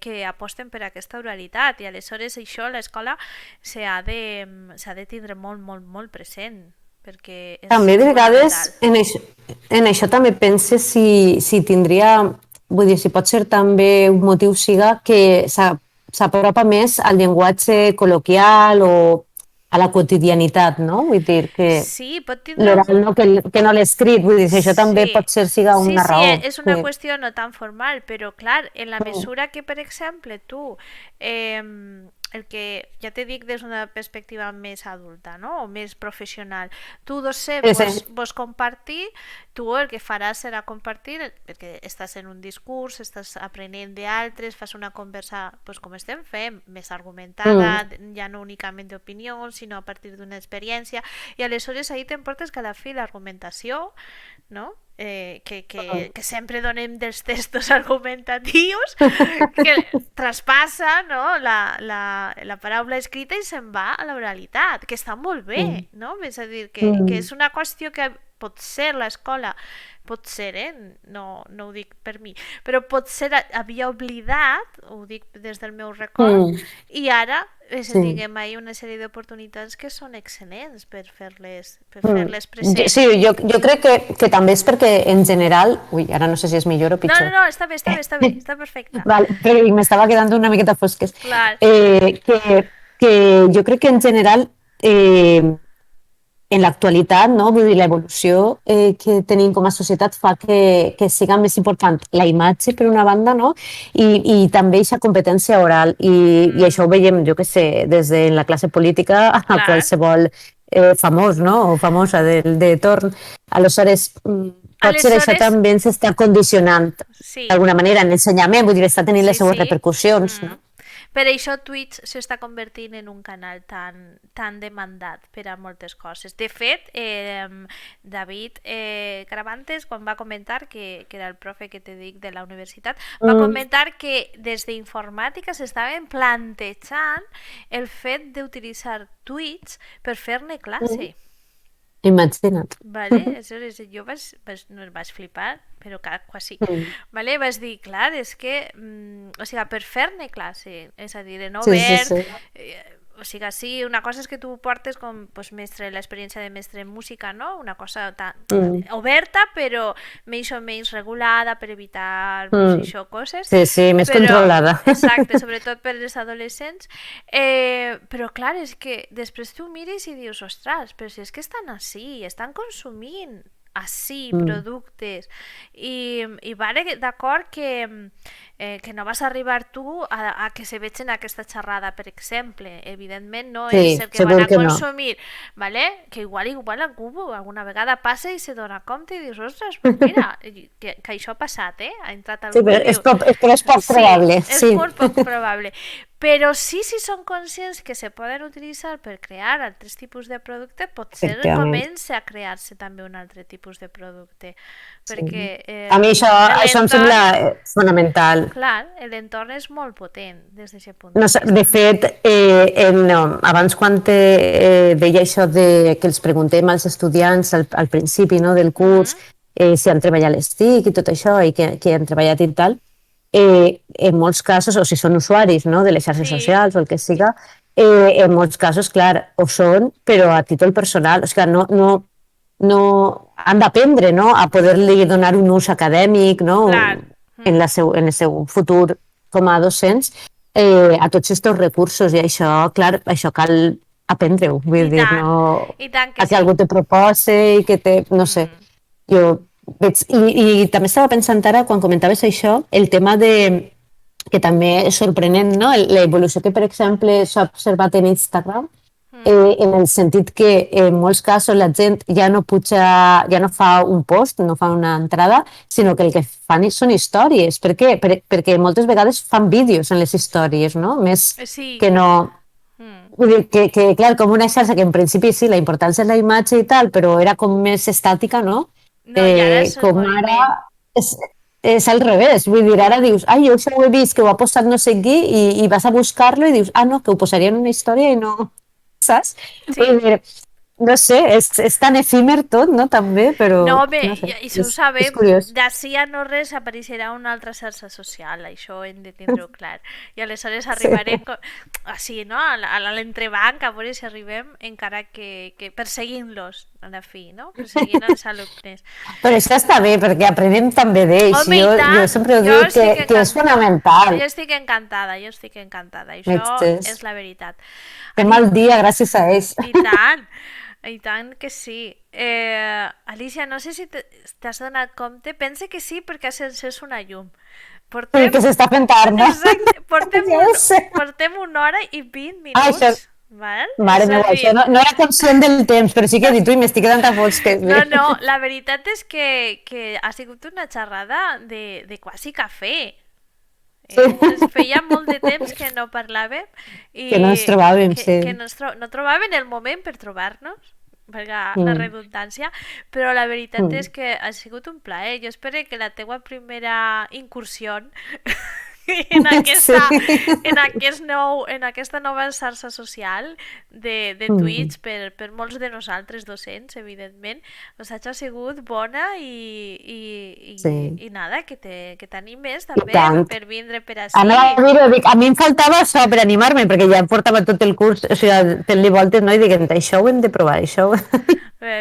que aposten per aquesta oralitat i aleshores això l'escola s'ha de tindre molt, molt, molt present perquè és
També de vegades
fonamental.
en això també penses si tindria, vull dir, si pot ser també un motiu siga que s'apropa més al llenguatge col·loquial o a la quotidianitat, no? Vull dir que
Sí, pot tindre
l'oral no, que no l'escrit, vull dir, això també
Sí,
pot ser siga
sí,
una
sí,
raó.
és una qüestió no tan formal, però clar, en la mesura que, per exemple, tu, el que ja te dic des d'una perspectiva més adulta, no? O més professional, tu docent vos compartir, tu el que faràs serà compartir, perquè estàs en un discurs, estàs aprenent d'altres, fas una conversa, pues, com estem fent, més argumentada, ja no únicament d'opinions, sinó a partir d'una experiència, i aleshores ahí t'emportes que a la fi l'argumentació no? Que sempre donem dels textos argumentatius que traspassa, no? la paraula escrita i se'n va a l'oralitat, que està molt bé, no? És a dir, que és una qüestió que potser l'escola, potser, no ho dic per mi, però potser havia oblidat, ho dic des del meu record, i ara diguem, hi ha una sèrie d'oportunitats que són excel·lents per fer-les presents.
Sí, jo crec que també és perquè en general... Ui, ara no sé si és millor o pitjor.
No, està bé, està perfecte.
Vale, però m'estava quedant una miqueta fosques.
Clar.
Que jo crec que en general en l'actualitat, no? Vull dir, l'evolució que tenim com a societat fa que siga més important la imatge, per una banda, no? I també aquesta competència oral. I això ho veiem, jo què sé, des de la classe política a qualsevol famós, no? O famosa de torn. Aleshores, potser això també ens està condicionant d'alguna manera en l'ensenyament, vull dir, està tenint les seues repercussions, no?
Per això Twitch s'està convertint en un canal tan demandat per a moltes coses. De fet, David Caravantes, quan va comentar, que era el profe que te dic de la universitat, va comentar que des d'informàtica s'estaven plantejant el fet d'utilitzar Twitch per fer-ne classe.
Imagina't.
Vale? Aleshores, jo vaig flipar, però quasi. Vale? Vaig dir, clar, és que o sigui, per fer-ne classe, és a dir, en obert, o sigui, sí, una cosa és que tu portes com mestre, l'experiència de mestre en música, no? Una cosa oberta, però més o menys regulada per evitar això, coses.
Sí, més controlada.
Exacte, sobretot per als adolescents. Però clar, és que després tu mires i dius, ostres, però si és que estan així, estan consumint així productes i vale d'acord que no vas arribar tu a que se vegin aquesta xerrada, per exemple, evidentment no és el que van a consumir, vale? Que igual algú alguna vegada passa i se dona compte i dius, ostres, pues mira, que això ha passat, ha entrat algú.
Sí, però és poc probable.
És molt poc probable. Però sí, si són conscients que se poden utilitzar per crear altres tipus de producte, potser comença a crear-se també un altre tipus de producte. Perquè
a mi això em sembla fonamental.
Clar, l'entorn és molt potent des d'aquest punt
de vista. De fet, abans quan deia això que els preguntem als estudiants al principi del curs si han treballat les TIC i tot això, i que han treballat i tal, en molts casos, o si són usuaris de les xarxes socials o el que siga, en molts casos, clar, ho són, però a títol personal, o sigui, no han d'aprendre a poder-li donar un ús acadèmic en el seu futur com a docents a tots aquests recursos, i això, clar, això cal aprendre-ho, vull dir, a que algú te propose i que te, no sé, jo veig, i també estava pensant ara, quan comentaves això, el tema de que també és sorprenent, no? L'evolució que, per exemple, s'ha observat en Instagram, en el sentit que en molts casos la gent ja no fa un post, no fa una entrada, sinó que el que fan són històries. Per què? Perquè moltes vegades fan vídeos en les històries, no? Més que no... Vull dir que, clar, com una xarxa que en principi sí, la importància és la imatge i tal, però era com més estàtica, no? Com ara és al revés, vull dir, ara dius, jo això ho he vist, que ho ha postat no sé qui, i vas a buscar-lo i dius, no, que ho posaria en una història i no, saps? Vull dir, no sé, és tan efímer tot, no, també, però...
No, bé, i si ho sabem, d'ací a no res apareixerà una altra xarxa social, això hem de tindre-ho clar. I aleshores arribarem així, no?, a l'entrebanc, a veure si arribem, encara que perseguint-los, a la fi, no?, perseguint els alumnes.
Però això està bé, perquè aprenem també d'ells. Jo sempre ho dic que és fonamental.
Jo estic encantada, això és la veritat.
Fem el dia gràcies a ells.
I tant que sí. Alicia, no sé si t'has donat compte, pense que sí, perquè s'ha encès una llum.
Que s'està fent tard, no?
Exacte, portem 1 hora i 20 minuts.
Mare meva, això no era conscient del temps, però sí que he dit, m'estic quedant a fons.
No, la veritat és que ha sigut una xerrada de quasi cafè. Feia molt de temps que no parlàvem i
que no ens trobàvem,
que no trobàvem el moment per trobar-nos valga la
Mm.
redundància, però la veritat és
Mm.
que ha sigut un plaer. Jo espero que la teua primera incursió en aquesta,
Sí.
en aquesta nova xarxa social de
Mm.
Twitch per molts de nosaltres docents, evidentment, doncs ha sigut bona
Sí,
i nada, que t'animes
i
també
tant.
per vindre per
Anava
ací.
a dir-ho, dic, a mi em faltava això per animar-me, perquè ja portava tot el curs, o sigui, fent-li voltes, no? I diguem, això ho hem de provar, això. O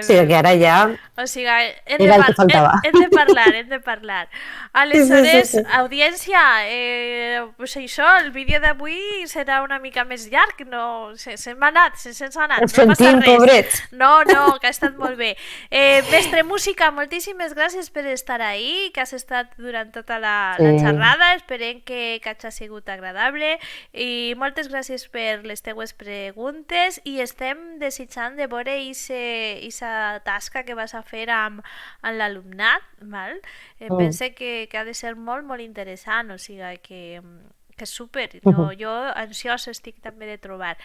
sigui,
Eh,
que ara ja
O sigui,
era el que faltava.
hem de parlar, hem de parlar.
Sí, sí, sí,
Aleshores,
sí.
audiència, pues això, el vídeo d'avui serà una mica més llarg, no, se'm ha anat, se'ns ha anat,
Ens
no passa
sentim,
res.
pobrets.
No, que ha estat molt bé. Mestre Música, moltíssimes gràcies per estar ahí, que has estat durant tota la
Sí.
xerrada, esperem que hagi sigut agradable i moltes gràcies per les teues preguntes i estem desitjant de veure aquesta tasca que vas a fer amb l'alumnat, val?
Mm.
Pense que ha de ser molt, molt interessant, o sigui que és super, jo ansiosa estic també de trobar.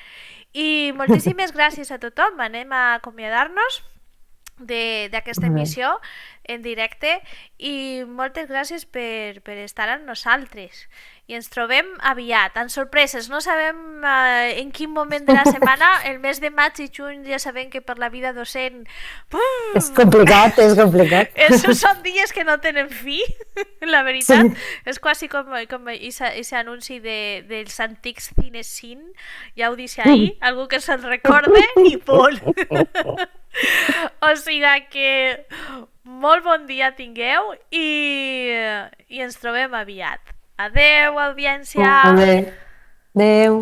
I moltíssimes gràcies a tothom, anem a acomiadar-nos d'aquesta
Molt bé.
emissió en directe i moltes gràcies per estar amb nosaltres i ens trobem aviat, amb sorpreses, no sabem en quin moment de la setmana, el mes de maig i juny ja sabem que per la vida docent
És complicat, és complicat.
esos són dies que no tenen fi, la veritat.
Sí.
És quasi com aquest anunci dels antics Cinecin, ja ho disse ahir, algú que se'n recorde i punt. O sigui que molt bon dia tingueu i ens trobem aviat. Adeu, audiència!
Molt bé. Adéu.